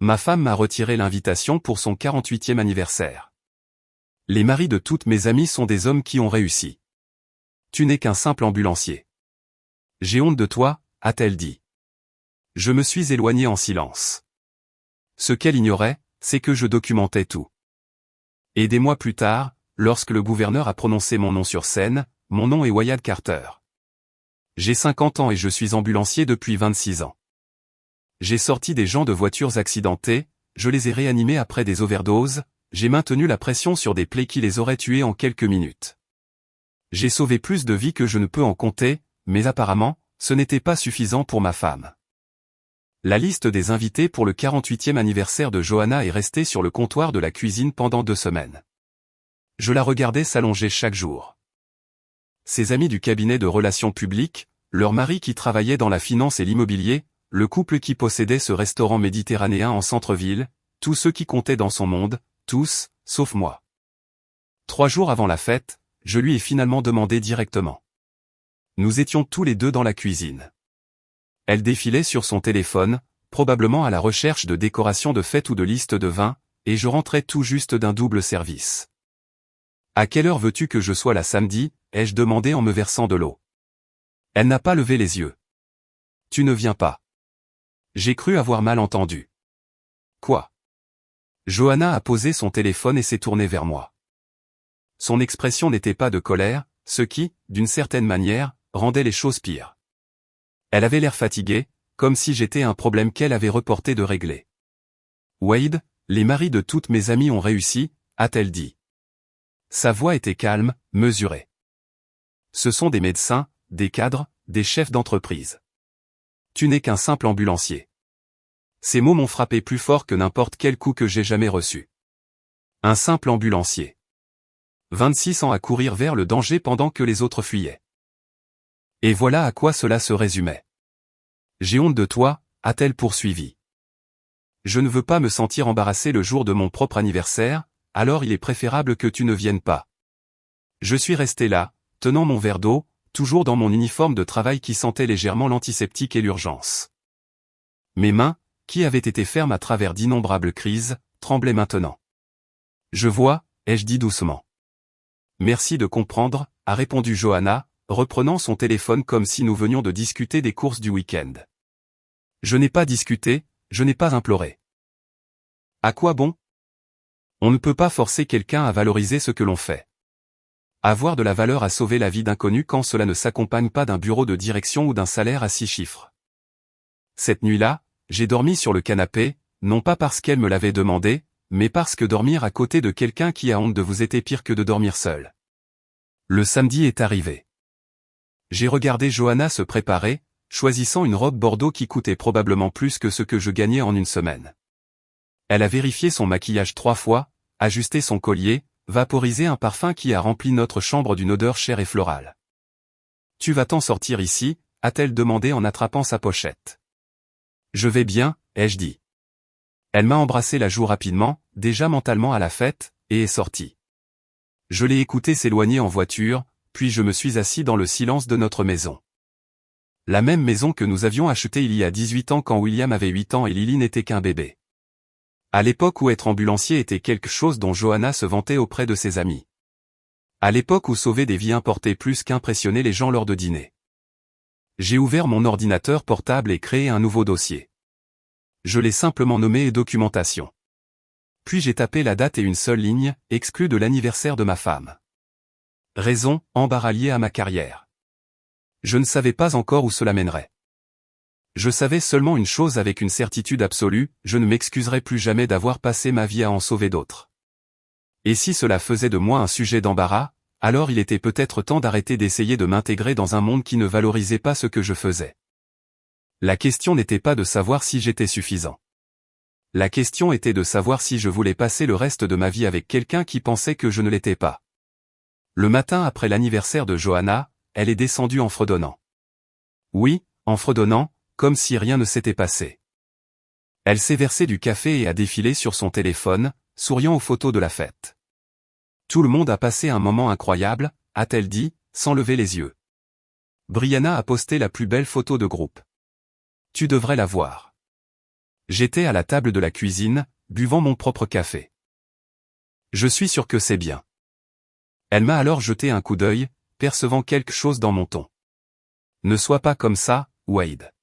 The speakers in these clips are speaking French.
Ma femme m'a retiré l'invitation pour son 48e anniversaire. Les maris de toutes mes amies sont des hommes qui ont réussi. Tu n'es qu'un simple ambulancier. J'ai honte de toi, a-t-elle dit. Je me suis éloigné en silence. Ce qu'elle ignorait, c'est que je documentais tout. Et des mois plus tard, lorsque le gouverneur a prononcé mon nom sur scène, mon nom est Wyatt Carter. J'ai 50 ans et je suis ambulancier depuis 26 ans. J'ai sorti des gens de voitures accidentées, je les ai réanimés après des overdoses, j'ai maintenu la pression sur des plaies qui les auraient tués en quelques minutes. J'ai sauvé plus de vies que je ne peux en compter, mais apparemment, ce n'était pas suffisant pour ma femme. La liste des invités pour le 48e anniversaire de Johanna est restée sur le comptoir de la cuisine pendant 2 semaines. Je la regardais s'allonger chaque jour. Ses amis du cabinet de relations publiques, leur mari qui travaillait dans la finance et l'immobilier, le couple qui possédait ce restaurant méditerranéen en centre-ville, tous ceux qui comptaient dans son monde, tous, sauf moi. 3 jours avant la fête, je lui ai finalement demandé directement. Nous étions tous les deux dans la cuisine. Elle défilait sur son téléphone, probablement à la recherche de décorations de fête ou de listes de vins, et je rentrais tout juste d'un double service. « À quelle heure veux-tu que je sois là samedi ?» ai-je demandé en me versant de l'eau. Elle n'a pas levé les yeux. « Tu ne viens pas. » J'ai cru avoir mal entendu. « Quoi ?» Johanna a posé son téléphone et s'est tournée vers moi. Son expression n'était pas de colère, ce qui, d'une certaine manière, rendait les choses pires. Elle avait l'air fatiguée, comme si j'étais un problème qu'elle avait reporté de régler. « Wade, les maris de toutes mes amies ont réussi, » a-t-elle dit. Sa voix était calme, mesurée. Ce sont des médecins, des cadres, des chefs d'entreprise. Tu n'es qu'un simple ambulancier. Ces mots m'ont frappé plus fort que n'importe quel coup que j'ai jamais reçu. Un simple ambulancier. 26 ans à courir vers le danger pendant que les autres fuyaient. Et voilà à quoi cela se résumait. J'ai honte de toi, a-t-elle poursuivi. Je ne veux pas me sentir embarrassé le jour de mon propre anniversaire, alors il est préférable que tu ne viennes pas. Je suis resté là, tenant mon verre d'eau, toujours dans mon uniforme de travail qui sentait légèrement l'antiseptique et l'urgence. Mes mains, qui avaient été fermes à travers d'innombrables crises, tremblaient maintenant. Je vois, ai-je dit doucement. Merci de comprendre, a répondu Johanna, reprenant son téléphone comme si nous venions de discuter des courses du week-end. Je n'ai pas discuté, je n'ai pas imploré. À quoi bon ? On ne peut pas forcer quelqu'un à valoriser ce que l'on fait. Avoir de la valeur à sauver la vie d'inconnus quand cela ne s'accompagne pas d'un bureau de direction ou d'un salaire à 6 chiffres. Cette nuit-là, j'ai dormi sur le canapé, non pas parce qu'elle me l'avait demandé, mais parce que dormir à côté de quelqu'un qui a honte de vous était pire que de dormir seul. Le samedi est arrivé. J'ai regardé Johanna se préparer, choisissant une robe bordeaux qui coûtait probablement plus que ce que je gagnais en une semaine. Elle a vérifié son maquillage 3 fois, ajusté son collier, vaporisé un parfum qui a rempli notre chambre d'une odeur chère et florale. « Tu vas t'en sortir ici ?» a-t-elle demandé en attrapant sa pochette. « Je vais bien » ai-je dit. Elle m'a embrassé la joue rapidement, déjà mentalement à la fête, et est sortie. Je l'ai écoutée s'éloigner en voiture, puis je me suis assis dans le silence de notre maison. La même maison que nous avions achetée il y a 18 ans quand William avait 8 ans et Lily n'était qu'un bébé. À l'époque où être ambulancier était quelque chose dont Johanna se vantait auprès de ses amis. À l'époque où sauver des vies importait plus qu'impressionner les gens lors de dîner. J'ai ouvert mon ordinateur portable et créé un nouveau dossier. Je l'ai simplement nommé « Documentation ». Puis j'ai tapé la date et une seule ligne, exclue de l'anniversaire de ma femme. Raison, embarras lié à ma carrière. Je ne savais pas encore où cela mènerait. Je savais seulement une chose avec une certitude absolue, je ne m'excuserai plus jamais d'avoir passé ma vie à en sauver d'autres. Et si cela faisait de moi un sujet d'embarras, alors il était peut-être temps d'arrêter d'essayer de m'intégrer dans un monde qui ne valorisait pas ce que je faisais. La question n'était pas de savoir si j'étais suffisant. La question était de savoir si je voulais passer le reste de ma vie avec quelqu'un qui pensait que je ne l'étais pas. Le matin après l'anniversaire de Johanna, elle est descendue en fredonnant. Oui, en fredonnant, comme si rien ne s'était passé. Elle s'est versée du café et a défilé sur son téléphone, souriant aux photos de la fête. Tout le monde a passé un moment incroyable, a-t-elle dit, sans lever les yeux. Brianna a posté la plus belle photo de groupe. Tu devrais la voir. J'étais à la table de la cuisine, buvant mon propre café. Je suis sûr que c'est bien. Elle m'a alors jeté un coup d'œil, percevant quelque chose dans mon ton. Ne sois pas comme ça, Wade.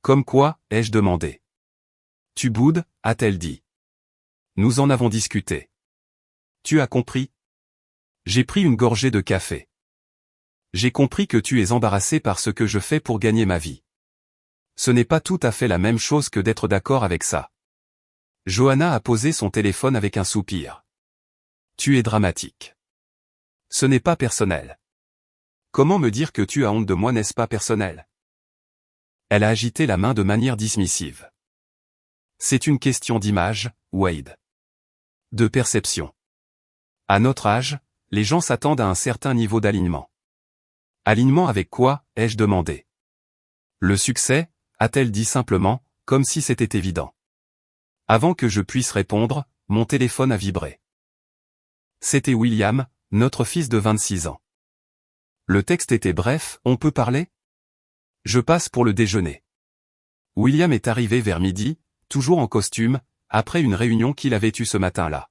Comme quoi, ai-je demandé. Tu boudes, a-t-elle dit. Nous en avons discuté. Tu as compris? J'ai pris une gorgée de café. J'ai compris que tu es embarrassé par ce que je fais pour gagner ma vie. Ce n'est pas tout à fait la même chose que d'être d'accord avec ça. Johanna a posé son téléphone avec un soupir. Tu es dramatique. Ce n'est pas personnel. Comment me dire que tu as honte de moi, n'est-ce pas personnel? Elle a agité la main de manière dismissive. C'est une question d'image, Wade. De perception. À notre âge, les gens s'attendent à un certain niveau d'alignement. Alignement avec quoi, ai-je demandé. Le succès, a-t-elle dit simplement, comme si c'était évident. Avant que je puisse répondre, mon téléphone a vibré. C'était William, notre fils de 26 ans. Le texte était bref, on peut parler? Je passe pour le déjeuner. William est arrivé vers midi, toujours en costume, après une réunion qu'il avait eue ce matin-là.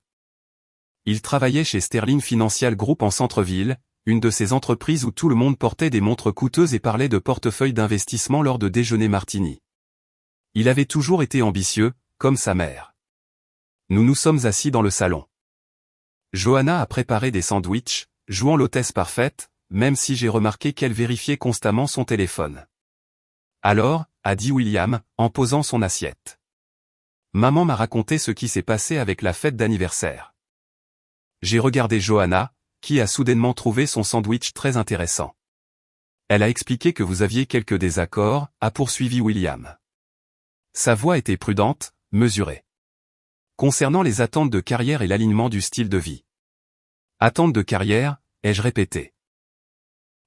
Il travaillait chez Sterling Financial Group en centre-ville, une de ces entreprises où tout le monde portait des montres coûteuses et parlait de portefeuille d'investissement lors de déjeuners martini. Il avait toujours été ambitieux, comme sa mère. Nous nous sommes assis dans le salon. Johanna a préparé des sandwichs, jouant l'hôtesse parfaite, même si j'ai remarqué qu'elle vérifiait constamment son téléphone. Alors, a dit William, en posant son assiette. Maman m'a raconté ce qui s'est passé avec la fête d'anniversaire. J'ai regardé Johanna, qui a soudainement trouvé son sandwich très intéressant. Elle a expliqué que vous aviez quelques désaccords, a poursuivi William. Sa voix était prudente, mesurée. Concernant les attentes de carrière et l'alignement du style de vie. Attentes de carrière, ai-je répété.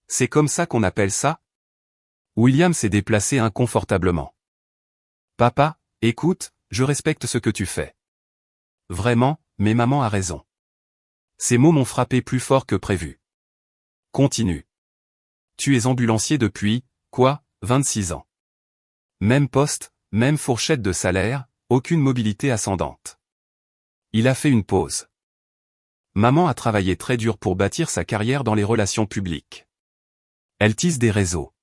C'est comme ça qu'on appelle ça? William s'est déplacé inconfortablement. Papa, écoute, je respecte ce que tu fais. Vraiment, mais maman a raison. Ces mots m'ont frappé plus fort que prévu. Continue. Tu es ambulancier depuis, quoi, 26 ans. Même poste, même fourchette de salaire, aucune mobilité ascendante. Il a fait une pause. Maman a travaillé très dur pour bâtir sa carrière dans les relations publiques. Elle tisse des réseaux.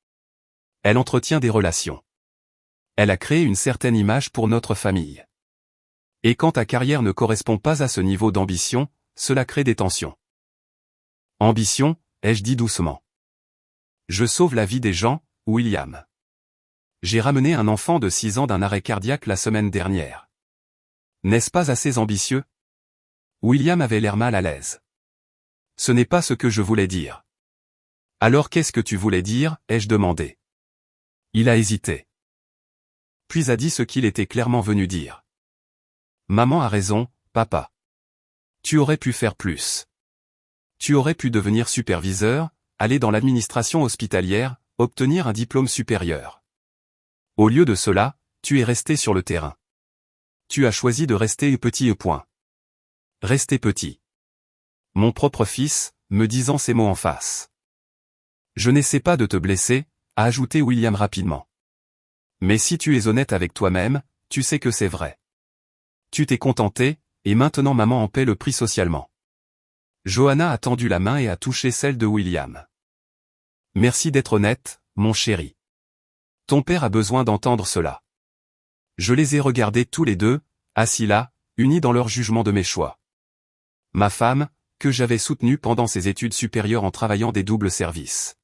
Elle entretient des relations. Elle a créé une certaine image pour notre famille. Et quand ta carrière ne correspond pas à ce niveau d'ambition, cela crée des tensions. Ambition, ai-je dit doucement. Je sauve la vie des gens, William. J'ai ramené un enfant de 6 ans d'un arrêt cardiaque la semaine dernière. N'est-ce pas assez ambitieux? William avait l'air mal à l'aise. Ce n'est pas ce que je voulais dire. Alors qu'est-ce que tu voulais dire, ai-je demandé. Il a hésité. Puis a dit ce qu'il était clairement venu dire. Maman a raison, papa. Tu aurais pu faire plus. Tu aurais pu devenir superviseur, aller dans l'administration hospitalière, obtenir un diplôme supérieur. Au lieu de cela, tu es resté sur le terrain. Tu as choisi de rester petit point. Rester petit. Mon propre fils, me disant ces mots en face. Je n'essaie pas de te blesser, a ajouté William rapidement. Mais si tu es honnête avec toi-même, tu sais que c'est vrai. Tu t'es contenté, et maintenant maman en paie le prix socialement. Johanna a tendu la main et a touché celle de William. Merci d'être honnête, mon chéri. Ton père a besoin d'entendre cela. Je les ai regardés tous les deux, assis là, unis dans leur jugement de mes choix. Ma femme, que j'avais soutenue pendant ses études supérieures en travaillant des doubles services.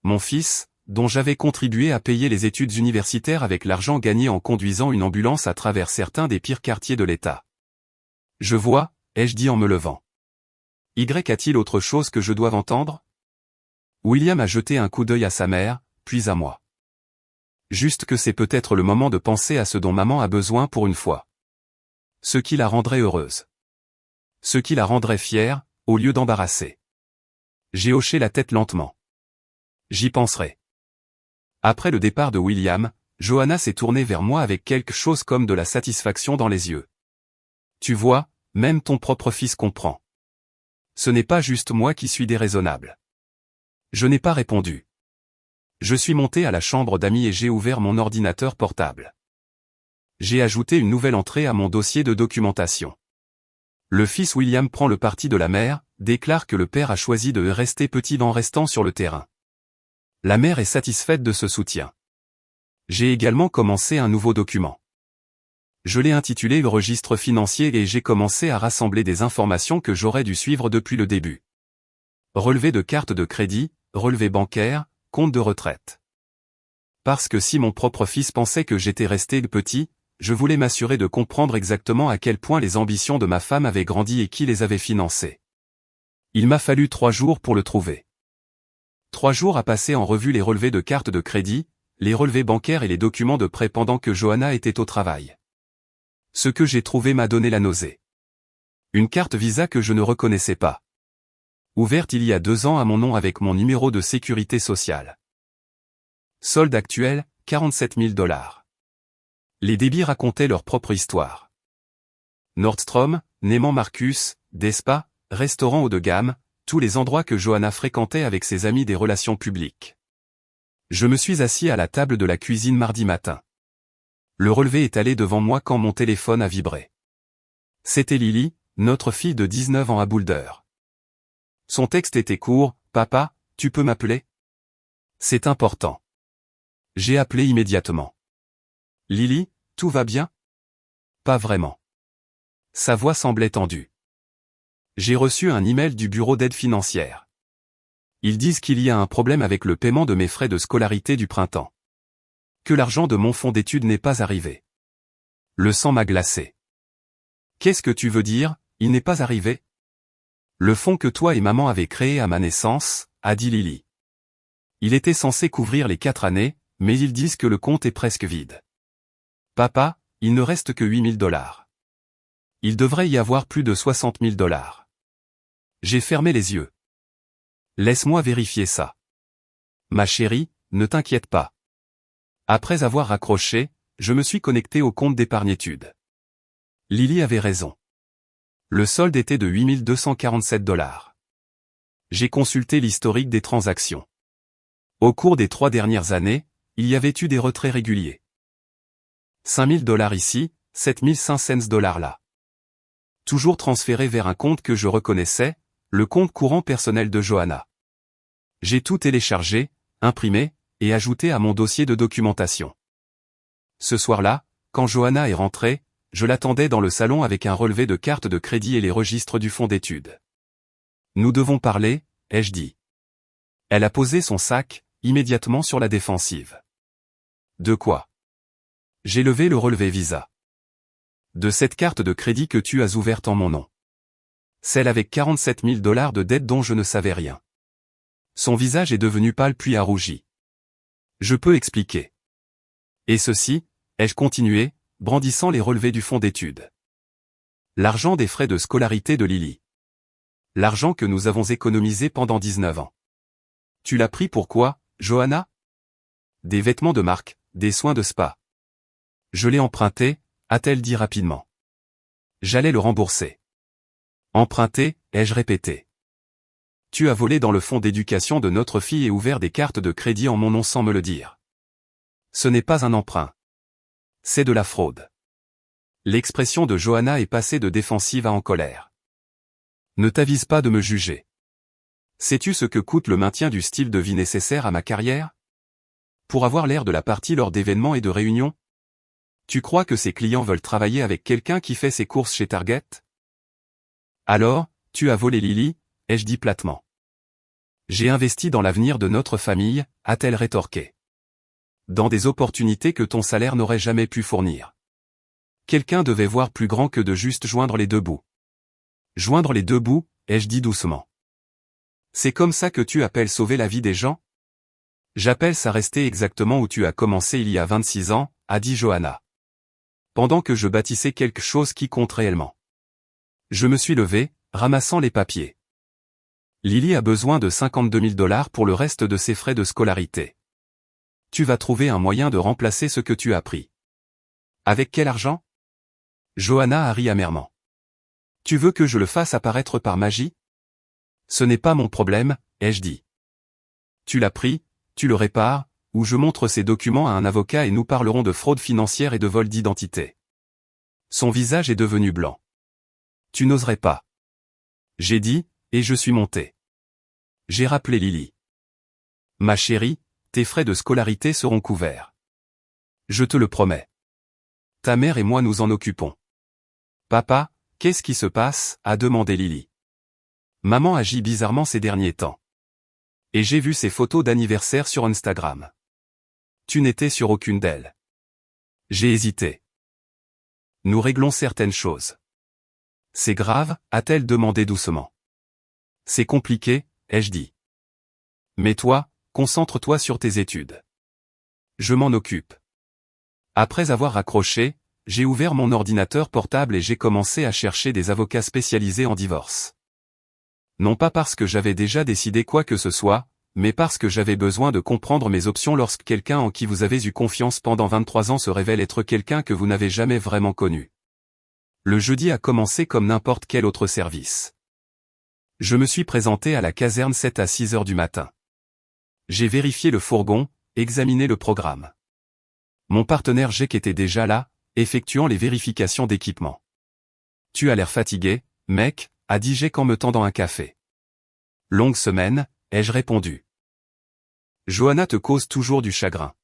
Mon fils, dont j'avais contribué à payer les études universitaires avec l'argent gagné en conduisant une ambulance à travers certains des pires quartiers de l'État. Je vois, ai-je dit en me levant. Y a-t-il autre chose que je doive entendre? William a jeté un coup d'œil à sa mère, puis à moi. Juste que c'est peut-être le moment de penser à ce dont maman a besoin pour une fois. Ce qui la rendrait heureuse. Ce qui la rendrait fière, au lieu d'embarrasser. J'ai hoché la tête lentement. J'y penserai. Après le départ de William, Johanna s'est tournée vers moi avec quelque chose comme de la satisfaction dans les yeux. Tu vois, même ton propre fils comprend. Ce n'est pas juste moi qui suis déraisonnable. Je n'ai pas répondu. Je suis monté à la chambre d'amis et j'ai ouvert mon ordinateur portable. J'ai ajouté une nouvelle entrée à mon dossier de documentation. Le fils William prend le parti de la mère, déclare que le père a choisi de rester petit en restant sur le terrain. La mère est satisfaite de ce soutien. J'ai également commencé un nouveau document. Je l'ai intitulé le registre financier et j'ai commencé à rassembler des informations que j'aurais dû suivre depuis le début. Relevé de carte de crédit, relevé bancaire, compte de retraite. Parce que si mon propre fils pensait que j'étais resté petit, je voulais m'assurer de comprendre exactement à quel point les ambitions de ma femme avaient grandi et qui les avait financées. Il m'a fallu 3 jours pour le trouver. 3 jours à passer en revue les relevés de carte de crédit, les relevés bancaires et les documents de prêt pendant que Johanna était au travail. Ce que j'ai trouvé m'a donné la nausée. Une carte Visa que je ne reconnaissais pas. Ouverte il y a 2 ans à mon nom avec mon numéro de sécurité sociale. Solde actuel, 47 000 $. Les débits racontaient leur propre histoire. Nordstrom, Neiman Marcus, Despa, restaurant haut de gamme, tous les endroits que Johanna fréquentait avec ses amis des relations publiques. Je me suis assis à la table de la cuisine mardi matin. Le relevé est allé devant moi quand mon téléphone a vibré. C'était Lily, notre fille de 19 ans à Boulder. Son texte était court, « Papa, tu peux m'appeler ? C'est important. » J'ai appelé immédiatement. « Lily, tout va bien ? » Pas vraiment. Sa voix semblait tendue. J'ai reçu un email du bureau d'aide financière. Ils disent qu'il y a un problème avec le paiement de mes frais de scolarité du printemps. Que l'argent de mon fonds d'études n'est pas arrivé. Le sang m'a glacé. Qu'est-ce que tu veux dire, il n'est pas arrivé ? Le fonds que toi et maman avez créé à ma naissance, a dit Lily. Il était censé couvrir les 4 années, mais ils disent que le compte est presque vide. Papa, il ne reste que 8 000 $. Il devrait y avoir plus de 60 000 $. J'ai fermé les yeux. Laisse-moi vérifier ça. Ma chérie, ne t'inquiète pas. Après avoir raccroché, je me suis connecté au compte d'épargne études. Lily avait raison. Le solde était de 8 247 $. J'ai consulté l'historique des transactions. Au cours des 3 dernières années, il y avait eu des retraits réguliers. 5 000 $ ici, 7 500 $ là. Toujours transféré vers un compte que je reconnaissais, le compte courant personnel de Johanna. J'ai tout téléchargé, imprimé, et ajouté à mon dossier de documentation. Ce soir-là, quand Johanna est rentrée, je l'attendais dans le salon avec un relevé de carte de crédit et les registres du fonds d'études. Nous devons parler, ai-je dit. Elle a posé son sac, immédiatement sur la défensive. De quoi ? J'ai levé le relevé Visa. De cette carte de crédit que tu as ouverte en mon nom. Celle avec 47 000 $ de dette dont je ne savais rien. Son visage est devenu pâle puis a rougi. Je peux expliquer. Et ceci, ai-je continué, brandissant les relevés du fonds d'études. L'argent des frais de scolarité de Lily. L'argent que nous avons économisé pendant 19 ans. Tu l'as pris pour quoi, Johanna ? Des vêtements de marque, des soins de spa. Je l'ai emprunté, a-t-elle dit rapidement. J'allais le rembourser. Emprunté, ai-je répété. Tu as volé dans le fonds d'éducation de notre fille et ouvert des cartes de crédit en mon nom sans me le dire. Ce n'est pas un emprunt. C'est de la fraude. L'expression de Johanna est passée de défensive à en colère. Ne t'avise pas de me juger. Sais-tu ce que coûte le maintien du style de vie nécessaire à ma carrière ? Pour avoir l'air de la partie lors d'événements et de réunions ? Tu crois que ces clients veulent travailler avec quelqu'un qui fait ses courses chez Target ? Alors, tu as volé Lily, ai-je dit platement. J'ai investi dans l'avenir de notre famille, a-t-elle rétorqué. Dans des opportunités que ton salaire n'aurait jamais pu fournir. Quelqu'un devait voir plus grand que de juste joindre les 2 bouts. Joindre les 2 bouts, ai-je dit doucement. C'est comme ça que tu appelles sauver la vie des gens ? J'appelle ça rester exactement où tu as commencé il y a 26 ans, a dit Johanna. Pendant que je bâtissais quelque chose qui compte réellement. Je me suis levé, ramassant les papiers. Lily a besoin de 52 000 $ pour le reste de ses frais de scolarité. Tu vas trouver un moyen de remplacer ce que tu as pris. Avec quel argent ? Johanna a ri amèrement. Tu veux que je le fasse apparaître par magie ? Ce n'est pas mon problème, ai-je dit. Tu l'as pris, tu le répares, ou je montre ces documents à un avocat et nous parlerons de fraude financière et de vol d'identité. Son visage est devenu blanc. Tu n'oserais pas. J'ai dit, et je suis monté. J'ai rappelé Lily. Ma chérie, tes frais de scolarité seront couverts. Je te le promets. Ta mère et moi nous en occupons. Papa, qu'est-ce qui se passe? A demandé Lily. Maman agit bizarrement ces derniers temps. Et j'ai vu ses photos d'anniversaire sur Instagram. Tu n'étais sur aucune d'elles. J'ai hésité. Nous réglons certaines choses. C'est grave, a-t-elle demandé doucement. C'est compliqué, ai-je dit. Mais toi, concentre-toi sur tes études. Je m'en occupe. Après avoir raccroché, j'ai ouvert mon ordinateur portable et j'ai commencé à chercher des avocats spécialisés en divorce. Non pas parce que j'avais déjà décidé quoi que ce soit, mais parce que j'avais besoin de comprendre mes options lorsque quelqu'un en qui vous avez eu confiance pendant 23 ans se révèle être quelqu'un que vous n'avez jamais vraiment connu. Le jeudi a commencé comme n'importe quel autre service. Je me suis présenté à la caserne 7 à 6 heures du matin. J'ai vérifié le fourgon, examiné le programme. Mon partenaire Jake était déjà là, effectuant les vérifications d'équipement. Tu as l'air fatigué, mec, a dit Jake en me tendant un café. Longue semaine, ai-je répondu. Johanna te cause toujours du chagrin.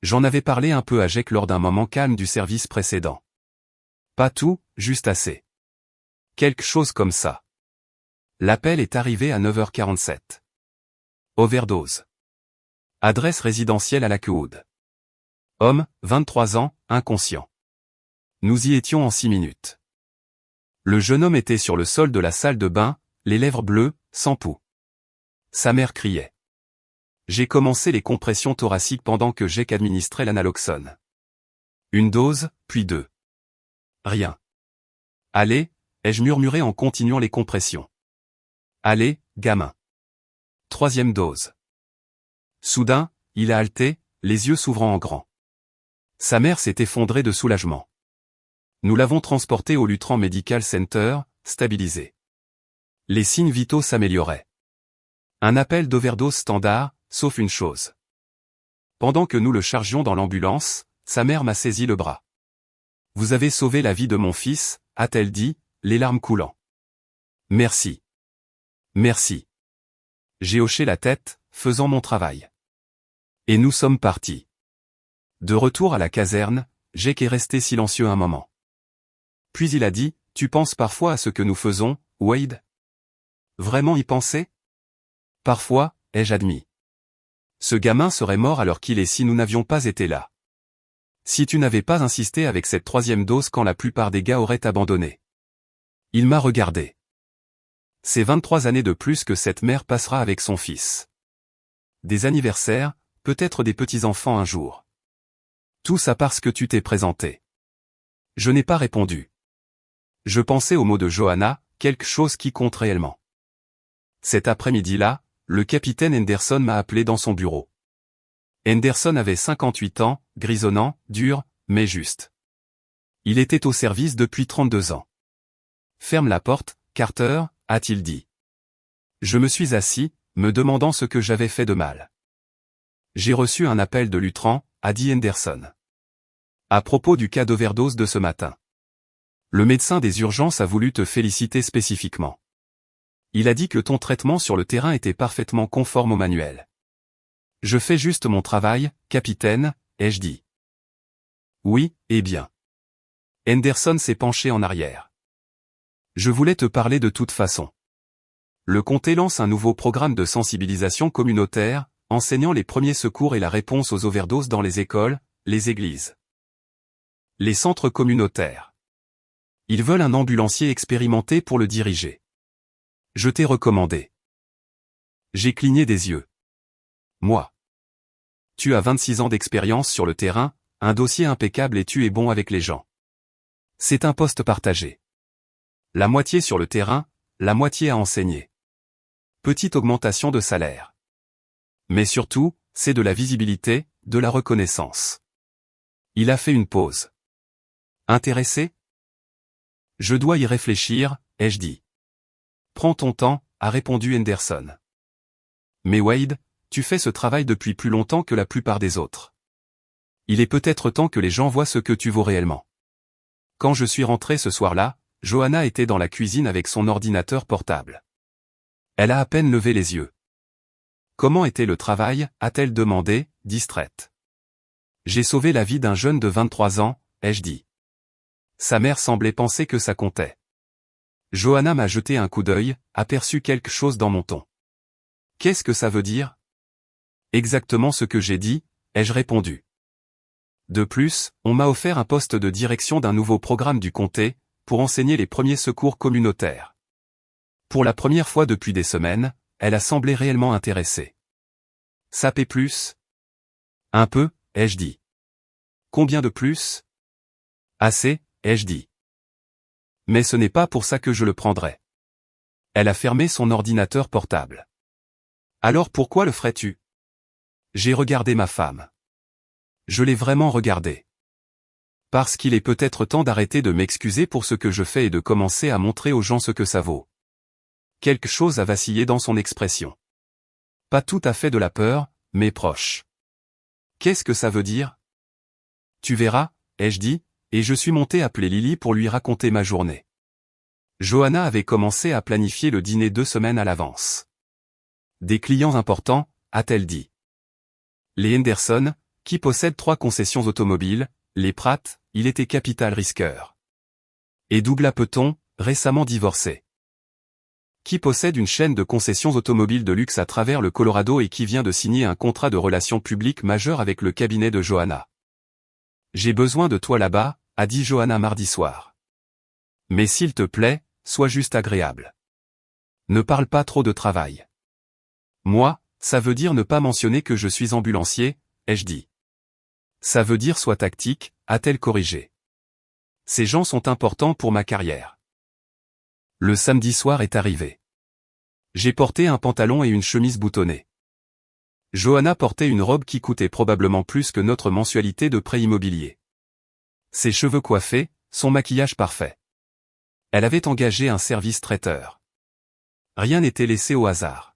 J'en avais parlé un peu à Jake lors d'un moment calme du service précédent. Pas tout, juste assez. Quelque chose comme ça. L'appel est arrivé à 9h47. Overdose. Adresse résidentielle à Lakewood. Homme, 23 ans, inconscient. Nous y étions en 6 minutes. Le jeune homme était sur le sol de la salle de bain, les lèvres bleues, sans pouls. Sa mère criait. J'ai commencé les compressions thoraciques pendant que Jake administrait l'analoxone. Une dose, puis deux. Rien. Allez, ai-je murmuré en continuant les compressions. Allez, gamin. Troisième dose. Soudain, il a halté, les yeux s'ouvrant en grand. Sa mère s'est effondrée de soulagement. Nous l'avons transporté au Lutran Medical Center, stabilisé. Les signes vitaux s'amélioraient. Un appel d'overdose standard, sauf une chose. Pendant que nous le chargions dans l'ambulance, sa mère m'a saisi le bras. Vous avez sauvé la vie de mon fils, a-t-elle dit, les larmes coulant. Merci. Merci. J'ai hoché la tête, faisant mon travail. Et nous sommes partis. De retour à la caserne, Jake est resté silencieux un moment. Puis il a dit, tu penses parfois à ce que nous faisons, Wade? Vraiment y penser? Parfois, ai-je admis. Ce gamin serait mort alors qu'il est si nous n'avions pas été là. Si tu n'avais pas insisté avec cette troisième dose quand la plupart des gars auraient abandonné. Il m'a regardé. C'est 23 années de plus que cette mère passera avec son fils. Des anniversaires, peut-être des petits-enfants un jour. Tout ça parce que tu t'es présenté. Je n'ai pas répondu. Je pensais aux mots de Johanna, quelque chose qui compte réellement. Cet après-midi-là, le capitaine Henderson m'a appelé dans son bureau. Henderson avait 58 ans, grisonnant, dur, mais juste. Il était au service depuis 32 ans. Ferme la porte, Carter, a-t-il dit. Je me suis assis, me demandant ce que j'avais fait de mal. J'ai reçu un appel de Lutran, a dit Henderson. À propos du cas d'overdose de ce matin. Le médecin des urgences a voulu te féliciter spécifiquement. Il a dit que ton traitement sur le terrain était parfaitement conforme au manuel. Je fais juste mon travail, capitaine, ai-je dit. Oui, eh bien. Henderson s'est penché en arrière. Je voulais te parler de toute façon. Le comté lance un nouveau programme de sensibilisation communautaire, enseignant les premiers secours et la réponse aux overdoses dans les écoles, les églises. Les centres communautaires. Ils veulent un ambulancier expérimenté pour le diriger. Je t'ai recommandé. J'ai cligné des yeux. Moi. Tu as 26 ans d'expérience sur le terrain, un dossier impeccable et tu es bon avec les gens. C'est un poste partagé. La moitié sur le terrain, la moitié à enseigner. Petite augmentation de salaire. Mais surtout, c'est de la visibilité, de la reconnaissance. Il a fait une pause. Intéressé? Je dois y réfléchir, ai-je dit. Prends ton temps, a répondu Henderson. Mais Wade, tu fais ce travail depuis plus longtemps que la plupart des autres. Il est peut-être temps que les gens voient ce que tu vaux réellement. Quand je suis rentré ce soir-là, Johanna était dans la cuisine avec son ordinateur portable. Elle a à peine levé les yeux. Comment était le travail, a-t-elle demandé, distraite. J'ai sauvé la vie d'un jeune de 23 ans, ai-je dit. Sa mère semblait penser que ça comptait. Johanna m'a jeté un coup d'œil, aperçu quelque chose dans mon ton. Qu'est-ce que ça veut dire? Exactement ce que j'ai dit, ai-je répondu. De plus, on m'a offert un poste de direction d'un nouveau programme du comté, pour enseigner les premiers secours communautaires. Pour la première fois depuis des semaines, elle a semblé réellement intéressée. Ça paie plus? Un peu, ai-je dit. Combien de plus? Assez, ai-je dit. Mais ce n'est pas pour ça que je le prendrai. Elle a fermé son ordinateur portable. Alors pourquoi le ferais-tu? J'ai regardé ma femme. Je l'ai vraiment regardée. Parce qu'il est peut-être temps d'arrêter de m'excuser pour ce que je fais et de commencer à montrer aux gens ce que ça vaut. Quelque chose a vacillé dans son expression. Pas tout à fait de la peur, mais proche. Qu'est-ce que ça veut dire? Tu verras, ai-je dit, et je suis monté appeler Lily pour lui raconter ma journée. Johanna avait commencé à planifier le dîner 2 semaines à l'avance. Des clients importants, a-t-elle dit. Les Henderson, qui possèdent 3 concessions automobiles, les Pratt, il était capital risqueur. Et Douglas Peton, récemment divorcé. Qui possède une chaîne de concessions automobiles de luxe à travers le Colorado et qui vient de signer un contrat de relations publiques majeur avec le cabinet de Johanna. J'ai besoin de toi là-bas, a dit Johanna mardi soir. Mais s'il te plaît, sois juste agréable. Ne parle pas trop de travail. Moi, ça veut dire ne pas mentionner que je suis ambulancier, ai-je dit. Ça veut dire sois tactique, a-t-elle corrigé. Ces gens sont importants pour ma carrière. Le samedi soir est arrivé. J'ai porté un pantalon et une chemise boutonnée. Johanna portait une robe qui coûtait probablement plus que notre mensualité de prêt immobilier. Ses cheveux coiffés, son maquillage parfait. Elle avait engagé un service traiteur. Rien n'était laissé au hasard.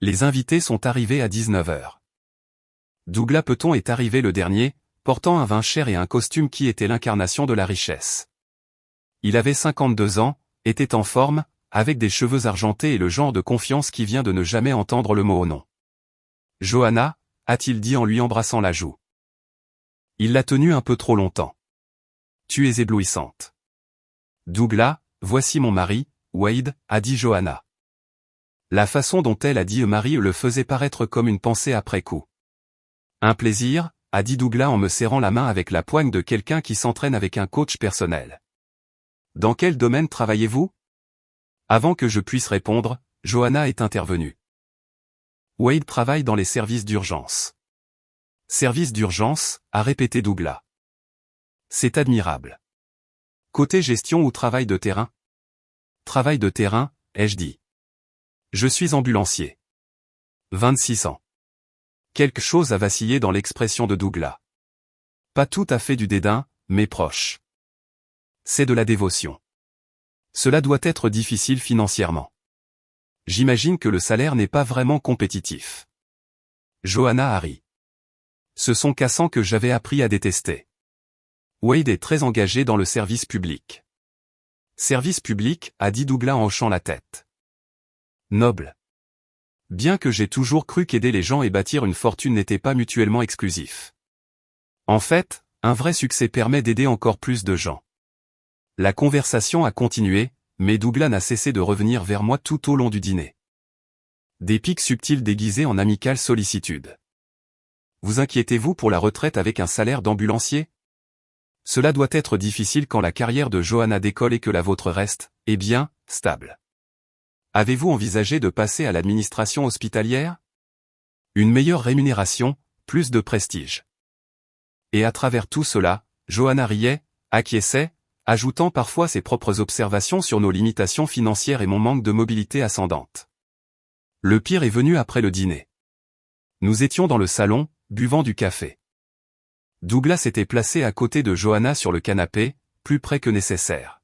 Les invités sont arrivés à 19h. Douglas Peton est arrivé le dernier, portant un vin cher et un costume qui était l'incarnation de la richesse. Il avait 52 ans, était en forme, avec des cheveux argentés et le genre de confiance qui vient de ne jamais entendre le mot au nom. Johanna, a-t-il dit en lui embrassant la joue. Il l'a tenue un peu trop longtemps. Tu es éblouissante. Douglas, voici mon mari, Wade, a dit Johanna. La façon dont elle a dit mari le faisait paraître comme une pensée après coup. Un plaisir, a dit Douglas en me serrant la main avec la poigne de quelqu'un qui s'entraîne avec un coach personnel. Dans quel domaine travaillez-vous? Avant que je puisse répondre, Johanna est intervenue. Wade travaille dans les services d'urgence. Services d'urgence, a répété Douglas. C'est admirable. Côté gestion ou travail de terrain? Travail de terrain, ai-je dit. Je suis ambulancier. 26 ans. Quelque chose a vacillé dans l'expression de Douglas. Pas tout à fait du dédain, mais proche. C'est de la dévotion. Cela doit être difficile financièrement. J'imagine que le salaire n'est pas vraiment compétitif. Johanna a ri. Ce sont cassants que j'avais appris à détester. Wade est très engagé dans le service public. Service public, a dit Douglas en hochant la tête. Noble. Bien que j'ai toujours cru qu'aider les gens et bâtir une fortune n'était pas mutuellement exclusif. En fait, un vrai succès permet d'aider encore plus de gens. La conversation a continué, mais Douglas n'a cessé de revenir vers moi tout au long du dîner. Des pics subtils déguisés en amicale sollicitude. Vous inquiétez-vous pour la retraite avec un salaire d'ambulancier? Cela doit être difficile quand la carrière de Johanna décolle et que la vôtre reste, eh bien, stable. Avez-vous envisagé de passer à l'administration hospitalière? Une meilleure rémunération, plus de prestige. Et à travers tout cela, Johanna riait, acquiesçait, ajoutant parfois ses propres observations sur nos limitations financières et mon manque de mobilité ascendante. Le pire est venu après le dîner. Nous étions dans le salon, buvant du café. Douglas était placé à côté de Johanna sur le canapé, plus près que nécessaire.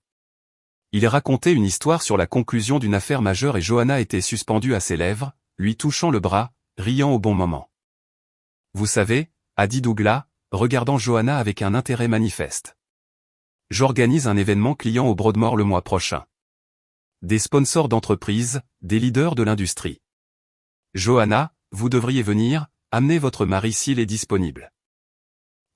Il racontait une histoire sur la conclusion d'une affaire majeure et Johanna était suspendue à ses lèvres, lui touchant le bras, riant au bon moment. Vous savez, a dit Douglas, regardant Johanna avec un intérêt manifeste. J'organise un événement client au Broadmoor le mois prochain. Des sponsors d'entreprise, des leaders de l'industrie. Johanna, vous devriez venir, amenez votre mari s'il est disponible.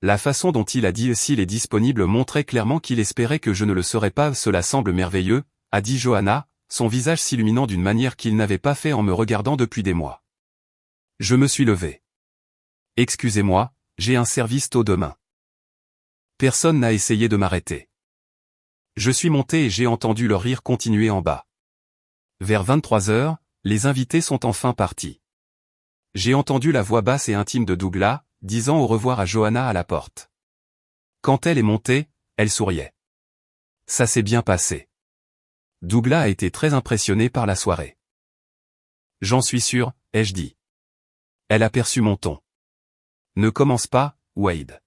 La façon dont il a dit s'il est disponible montrait clairement qu'il espérait que je ne le serais pas. Cela semble merveilleux, a dit Johanna, son visage s'illuminant d'une manière qu'il n'avait pas fait en me regardant depuis des mois. Je me suis levé. Excusez-moi, j'ai un service tôt demain. Personne n'a essayé de m'arrêter. Je suis monté et j'ai entendu leur rire continuer en bas. Vers 23 heures, les invités sont enfin partis. J'ai entendu la voix basse et intime de Douglas, disant au revoir à Johanna à la porte. Quand elle est montée, elle souriait. Ça s'est bien passé. Douglas a été très impressionné par la soirée. J'en suis sûr, ai-je dit. Elle a perçu mon ton. Ne commence pas, Wade.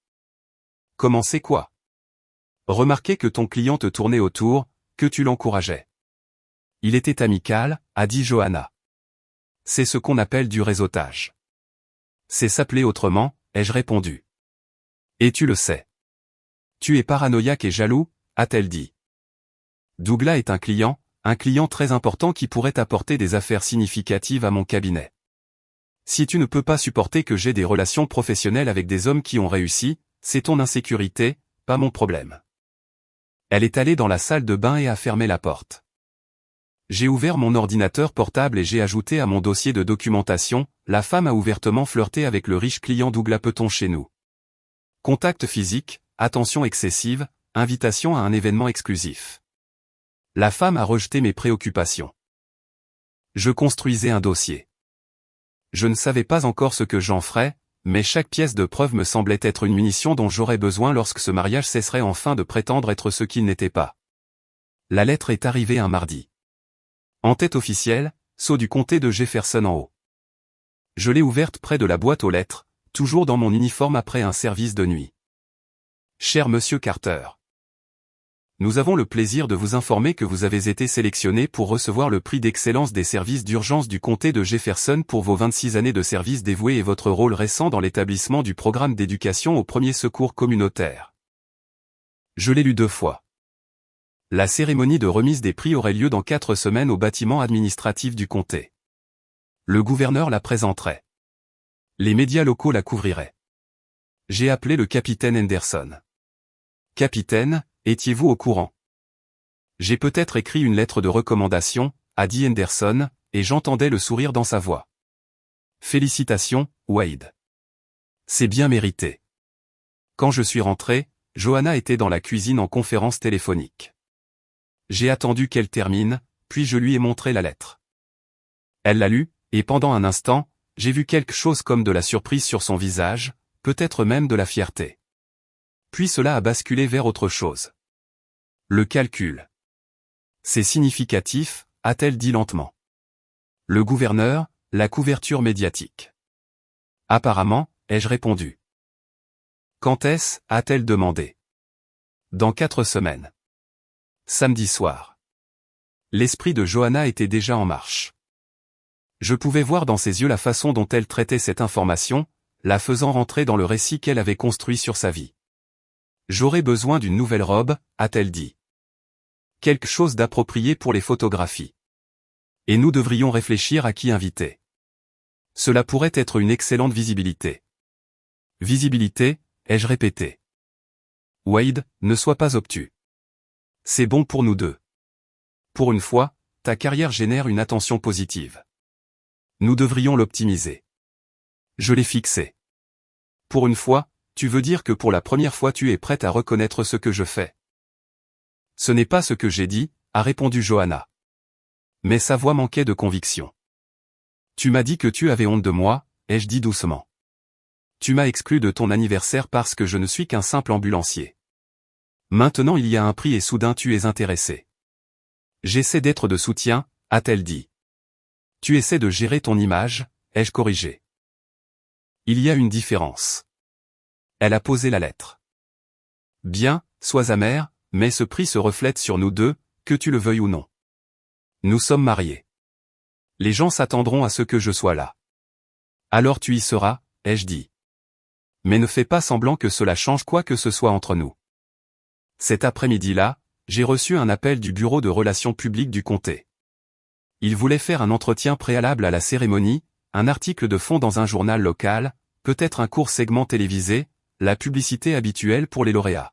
Commencer quoi? Remarquez que ton client te tournait autour, que tu l'encourageais. Il était amical, a dit Johanna. C'est ce qu'on appelle du réseautage. C'est s'appeler autrement, ai-je répondu. Et tu le sais. Tu es paranoïaque et jaloux, a-t-elle dit. Douglas est un client très important qui pourrait apporter des affaires significatives à mon cabinet. Si tu ne peux pas supporter que j'ai des relations professionnelles avec des hommes qui ont réussi, c'est ton insécurité, pas mon problème. Elle est allée dans la salle de bain et a fermé la porte. J'ai ouvert mon ordinateur portable et j'ai ajouté à mon dossier de documentation, la femme a ouvertement flirté avec le riche client Douglas Peton chez nous. Contact physique, attention excessive, invitation à un événement exclusif. La femme a rejeté mes préoccupations. Je construisais un dossier. Je ne savais pas encore ce que j'en ferais, mais chaque pièce de preuve me semblait être une munition dont j'aurais besoin lorsque ce mariage cesserait enfin de prétendre être ce qu'il n'était pas. La lettre est arrivée un mardi. En tête officielle, sceau du comté de Jefferson en haut. Je l'ai ouverte près de la boîte aux lettres, toujours dans mon uniforme après un service de nuit. Cher Monsieur Carter. Nous avons le plaisir de vous informer que vous avez été sélectionné pour recevoir le prix d'excellence des services d'urgence du comté de Jefferson pour vos 26 années de service dévoué et votre rôle récent dans l'établissement du programme d'éducation au premier secours communautaire. Je l'ai lu 2 fois. La cérémonie de remise des prix aurait lieu dans 4 semaines au bâtiment administratif du comté. Le gouverneur la présenterait. Les médias locaux la couvriraient. J'ai appelé le capitaine Henderson. Capitaine, étiez-vous au courant? J'ai peut-être écrit une lettre de recommandation, a dit Henderson, et j'entendais le sourire dans sa voix. Félicitations, Wade. C'est bien mérité. Quand je suis rentré, Johanna était dans la cuisine en conférence téléphonique. J'ai attendu qu'elle termine, puis je lui ai montré la lettre. Elle l'a lue, et pendant un instant, j'ai vu quelque chose comme de la surprise sur son visage, peut-être même de la fierté. Puis cela a basculé vers autre chose. Le calcul. C'est significatif, a-t-elle dit lentement. Le gouverneur, la couverture médiatique. Apparemment, ai-je répondu. Quand est-ce, a-t-elle demandé. Dans 4 semaines. Samedi soir. L'esprit de Johanna était déjà en marche. Je pouvais voir dans ses yeux la façon dont elle traitait cette information, la faisant rentrer dans le récit qu'elle avait construit sur sa vie. J'aurais besoin d'une nouvelle robe, a-t-elle dit. Quelque chose d'approprié pour les photographies. Et nous devrions réfléchir à qui inviter. Cela pourrait être une excellente visibilité. Visibilité, ai-je répété. Wade, ne sois pas obtus. C'est bon pour nous deux. Pour une fois, ta carrière génère une attention positive. Nous devrions l'optimiser. Je l'ai fixé. Pour une fois, tu veux dire que pour la première fois tu es prête à reconnaître ce que je fais. Ce n'est pas ce que j'ai dit, a répondu Johanna. Mais sa voix manquait de conviction. Tu m'as dit que tu avais honte de moi, ai-je dit doucement. Tu m'as exclu de ton anniversaire parce que je ne suis qu'un simple ambulancier. Maintenant il y a un prix et soudain tu es intéressé. J'essaie d'être de soutien, a-t-elle dit. Tu essaies de gérer ton image, ai-je corrigé. Il y a une différence. Elle a posé la lettre. Bien, sois amère, mais ce prix se reflète sur nous deux, que tu le veuilles ou non. Nous sommes mariés. Les gens s'attendront à ce que je sois là. Alors tu y seras, ai-je dit. Mais ne fais pas semblant que cela change quoi que ce soit entre nous. Cet après-midi-là, j'ai reçu un appel du bureau de relations publiques du comté. Ils voulaient faire un entretien préalable à la cérémonie, un article de fond dans un journal local, peut-être un court segment télévisé, la publicité habituelle pour les lauréats.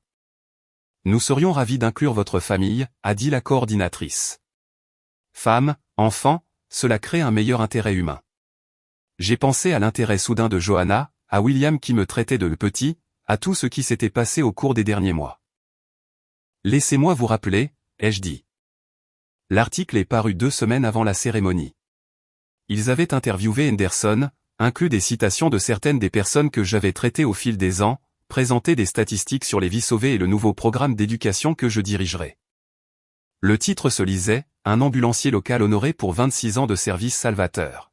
Nous serions ravis d'inclure votre famille, a dit la coordinatrice. Femme, enfants, cela crée un meilleur intérêt humain. J'ai pensé à l'intérêt soudain de Johanna, à William qui me traitait de le petit, à tout ce qui s'était passé au cours des derniers mois. Laissez-moi vous rappeler, ai-je dit. L'article est paru 2 semaines avant la cérémonie. Ils avaient interviewé Henderson, inclus des citations de certaines des personnes que j'avais traitées au fil des ans, présenté des statistiques sur les vies sauvées et le nouveau programme d'éducation que je dirigerai. Le titre se lisait « Un ambulancier local honoré pour 26 ans de service salvateur ».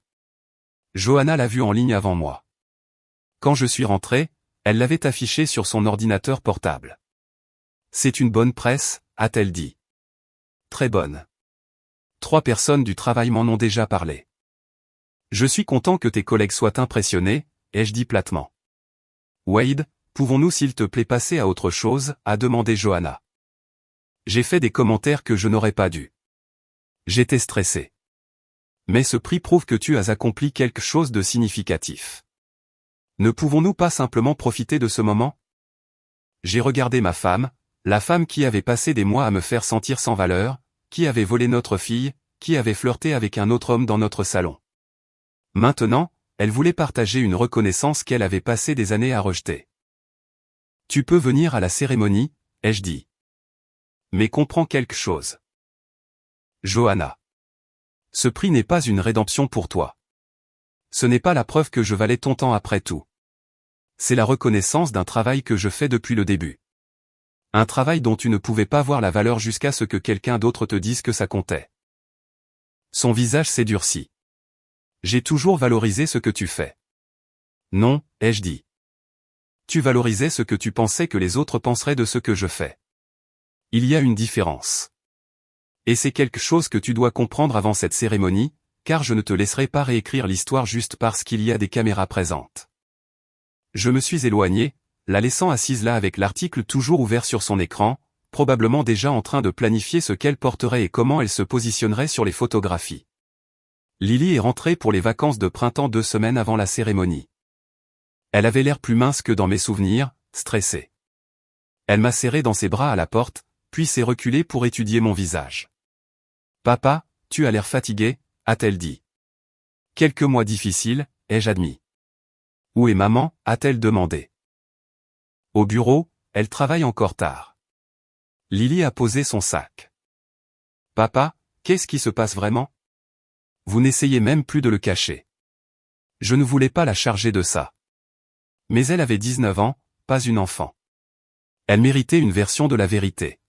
Johanna l'a vu en ligne avant moi. Quand je suis rentré, elle l'avait affiché sur son ordinateur portable. « C'est une bonne presse », a-t-elle dit. « Très bonne. 3 personnes du travail m'en ont déjà parlé. Je suis content que tes collègues soient impressionnés, ai-je dit platement. Wade, pouvons-nous s'il te plaît passer à autre chose, a demandé Johanna. J'ai fait des commentaires que je n'aurais pas dû. J'étais stressé. Mais ce prix prouve que tu as accompli quelque chose de significatif. Ne pouvons-nous pas simplement profiter de ce moment? J'ai regardé ma femme, la femme qui avait passé des mois à me faire sentir sans valeur, qui avait volé notre fille, qui avait flirté avec un autre homme dans notre salon. Maintenant, elle voulait partager une reconnaissance qu'elle avait passé des années à rejeter. Tu peux venir à la cérémonie, ai-je dit. Mais comprends quelque chose. Johanna. Ce prix n'est pas une rédemption pour toi. Ce n'est pas la preuve que je valais ton temps après tout. C'est la reconnaissance d'un travail que je fais depuis le début. Un travail dont tu ne pouvais pas voir la valeur jusqu'à ce que quelqu'un d'autre te dise que ça comptait. Son visage s'est durci. J'ai toujours valorisé ce que tu fais. Non, ai-je dit. Tu valorisais ce que tu pensais que les autres penseraient de ce que je fais. Il y a une différence. Et c'est quelque chose que tu dois comprendre avant cette cérémonie, car je ne te laisserai pas réécrire l'histoire juste parce qu'il y a des caméras présentes. Je me suis éloigné, la laissant assise là avec l'article toujours ouvert sur son écran, probablement déjà en train de planifier ce qu'elle porterait et comment elle se positionnerait sur les photographies. Lily est rentrée pour les vacances de printemps 2 semaines avant la cérémonie. Elle avait l'air plus mince que dans mes souvenirs, stressée. Elle m'a serré dans ses bras à la porte, puis s'est reculée pour étudier mon visage. « Papa, tu as l'air fatigué », a-t-elle dit. « Quelques mois difficiles, ai-je admis. »« Où est maman » a-t-elle demandé. Au bureau, elle travaille encore tard. Lily a posé son sac. « Papa, qu'est-ce qui se passe vraiment ? Vous n'essayez même plus de le cacher. » Je ne voulais pas la charger de ça. Mais elle avait 19 ans, pas une enfant. Elle méritait une version de la vérité.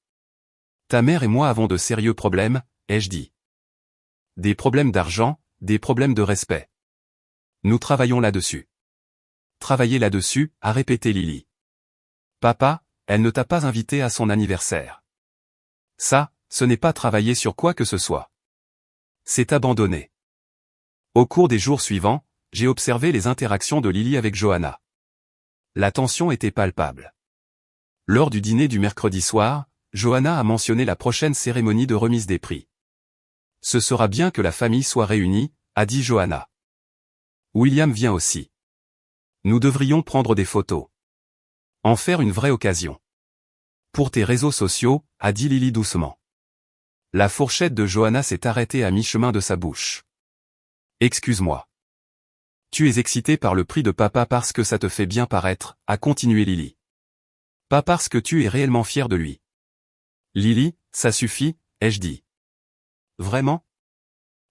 Ta mère et moi avons de sérieux problèmes, ai-je dit. Des problèmes d'argent, des problèmes de respect. Nous travaillons là-dessus. Travailler là-dessus, a répété Lily. Papa, elle ne t'a pas invité à son anniversaire. Ça, ce n'est pas travailler sur quoi que ce soit. C'est abandonné. Au cours des jours suivants, j'ai observé les interactions de Lily avec Johanna. La tension était palpable. Lors du dîner du mercredi soir, Johanna a mentionné la prochaine cérémonie de remise des prix. Ce sera bien que la famille soit réunie, a dit Johanna. William vient aussi. Nous devrions prendre des photos. En faire une vraie occasion. Pour tes réseaux sociaux, a dit Lily doucement. La fourchette de Johanna s'est arrêtée à mi-chemin de sa bouche. Excuse-moi. Tu es excité par le prix de papa parce que ça te fait bien paraître, a continué Lily. Pas parce que tu es réellement fier de lui. Lily, ça suffit, ai-je dit. Vraiment?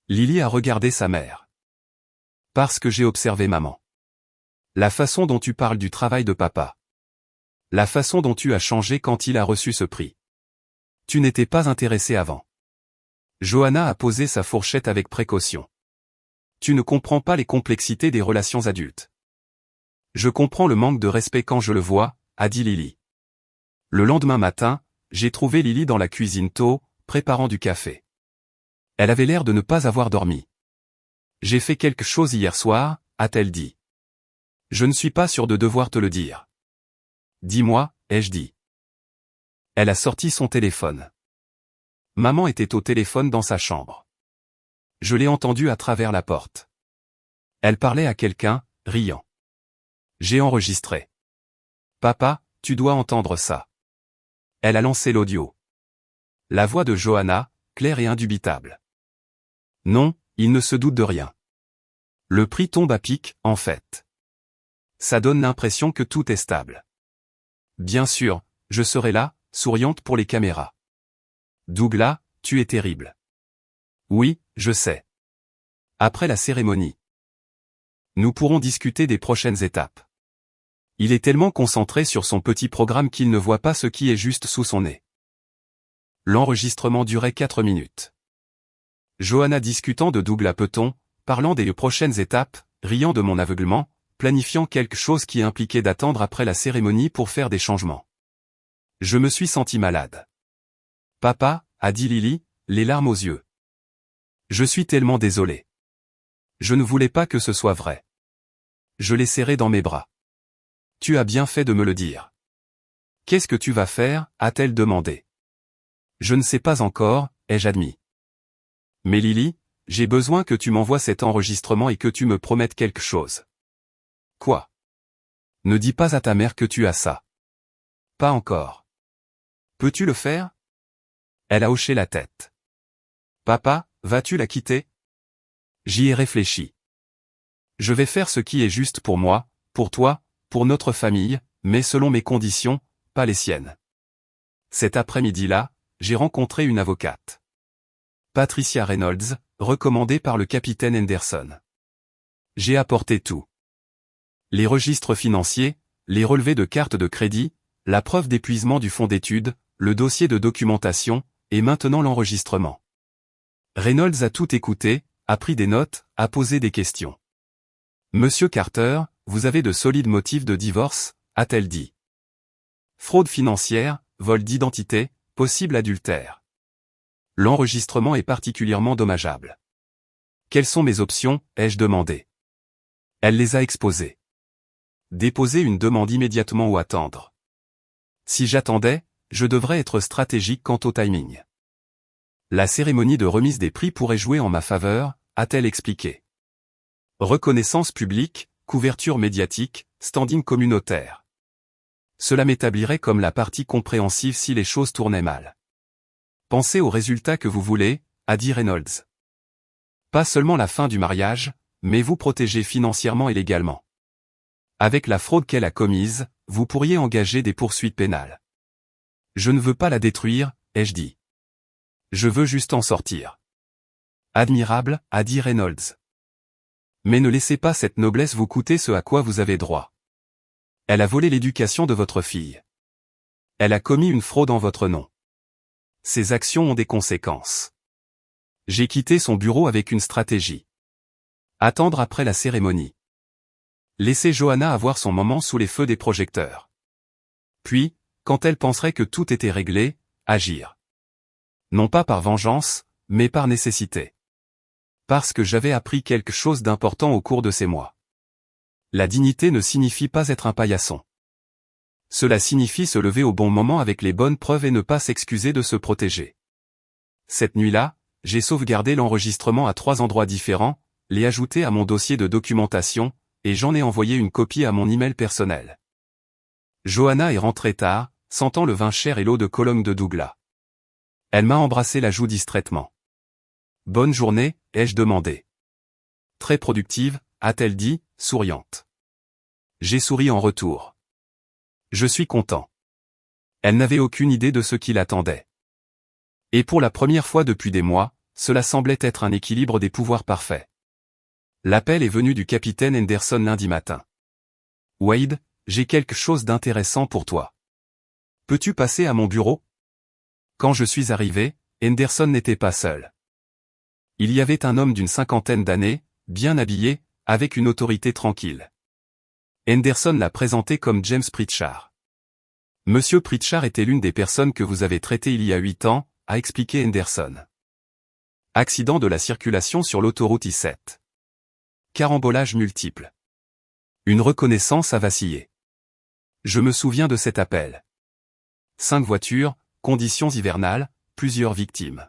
Lily a regardé sa mère. Parce que j'ai observé maman. La façon dont tu parles du travail de papa. La façon dont tu as changé quand il a reçu ce prix. Tu n'étais pas intéressé avant. Johanna a posé sa fourchette avec précaution. Tu ne comprends pas les complexités des relations adultes. Je comprends le manque de respect quand je le vois, a dit Lily. Le lendemain matin, j'ai trouvé Lily dans la cuisine tôt, préparant du café. Elle avait l'air de ne pas avoir dormi. J'ai fait quelque chose hier soir, a-t-elle dit. Je ne suis pas sûr de devoir te le dire. Dis-moi, ai-je dit. Elle a sorti son téléphone. Maman était au téléphone dans sa chambre. Je l'ai entendue à travers la porte. Elle parlait à quelqu'un, riant. J'ai enregistré. Papa, tu dois entendre ça. Elle a lancé l'audio. La voix de Johanna, claire et indubitable. Non, il ne se doute de rien. Le prix tombe à pic, en fait. Ça donne l'impression que tout est stable. Bien sûr, je serai là, souriante pour les caméras. Douglas, tu es terrible. Oui, je sais. Après la cérémonie, nous pourrons discuter des prochaines étapes. Il est tellement concentré sur son petit programme qu'il ne voit pas ce qui est juste sous son nez. L'enregistrement durait 4 minutes. Johanna discutant de Douglas Peton, parlant des prochaines étapes, riant de mon aveuglement, planifiant quelque chose qui impliquait d'attendre après la cérémonie pour faire des changements. Je me suis senti malade. Papa, a dit Lily, les larmes aux yeux. Je suis tellement désolé. Je ne voulais pas que ce soit vrai. Je l'ai serré dans mes bras. Tu as bien fait de me le dire. Qu'est-ce que tu vas faire, a-t-elle demandé. Je ne sais pas encore, ai-je admis. Mais Lily, j'ai besoin que tu m'envoies cet enregistrement et que tu me promettes quelque chose. Quoi? Ne dis pas à ta mère que tu as ça. Pas encore. Peux-tu le faire? Elle a hoché la tête. Papa, vas-tu la quitter? J'y ai réfléchi. Je vais faire ce qui est juste pour moi, pour toi, pour notre famille, mais selon mes conditions, pas les siennes. Cet après-midi-là, j'ai rencontré une avocate. Patricia Reynolds, recommandée par le capitaine Henderson. J'ai apporté tout. Les registres financiers, les relevés de cartes de crédit, la preuve d'épuisement du fonds d'études, le dossier de documentation, et maintenant l'enregistrement. Reynolds a tout écouté, a pris des notes, a posé des questions. Monsieur Carter, vous avez de solides motifs de divorce, a-t-elle dit. Fraude financière, vol d'identité, possible adultère. L'enregistrement est particulièrement dommageable. Quelles sont mes options, ai-je demandé. Elle les a exposées. Déposer une demande immédiatement ou attendre. Si j'attendais, je devrais être stratégique quant au timing. La cérémonie de remise des prix pourrait jouer en ma faveur, a-t-elle expliqué. Reconnaissance publique, couverture médiatique, standing communautaire. Cela m'établirait comme la partie compréhensive si les choses tournaient mal. Pensez aux résultats que vous voulez, a dit Reynolds. Pas seulement la fin du mariage, mais vous protéger financièrement et légalement. Avec la fraude qu'elle a commise, vous pourriez engager des poursuites pénales. Je ne veux pas la détruire, ai-je dit. Je veux juste en sortir. Admirable, a dit Reynolds. Mais ne laissez pas cette noblesse vous coûter ce à quoi vous avez droit. Elle a volé l'éducation de votre fille. Elle a commis une fraude en votre nom. Ses actions ont des conséquences. J'ai quitté son bureau avec une stratégie. Attendre après la cérémonie. Laisser Johanna avoir son moment sous les feux des projecteurs. Puis, quand elle penserait que tout était réglé, agir. Non pas par vengeance, mais par nécessité. Parce que j'avais appris quelque chose d'important au cours de ces mois. La dignité ne signifie pas être un paillasson. Cela signifie se lever au bon moment avec les bonnes preuves et ne pas s'excuser de se protéger. Cette nuit-là, j'ai sauvegardé l'enregistrement à 3 endroits différents, l'ai ajouté à mon dossier de documentation, et j'en ai envoyé une copie à mon email personnel. Johanna est rentrée tard, sentant le vin cher et l'eau de Cologne de Douglas. Elle m'a embrassé la joue distraitement. Bonne journée, ai-je demandé. Très productive, a-t-elle dit, souriante. J'ai souri en retour. Je suis content. Elle n'avait aucune idée de ce qui l'attendait. Et pour la première fois depuis des mois, cela semblait être un équilibre des pouvoirs parfaits. L'appel est venu du capitaine Henderson lundi matin. Wade, j'ai quelque chose d'intéressant pour toi. Peux-tu passer à mon bureau? Quand je suis arrivé, Henderson n'était pas seul. Il y avait un homme d'une 50aine d'années, bien habillé, avec une autorité tranquille. Henderson l'a présenté comme James Pritchard. Monsieur Pritchard était l'une des personnes que vous avez traitées il y a 8 ans, a expliqué Henderson. Accident de la circulation sur l'autoroute I-7. Carambolage multiple. Une reconnaissance a vacillé. Je me souviens de cet appel. 5 voitures, conditions hivernales, plusieurs victimes.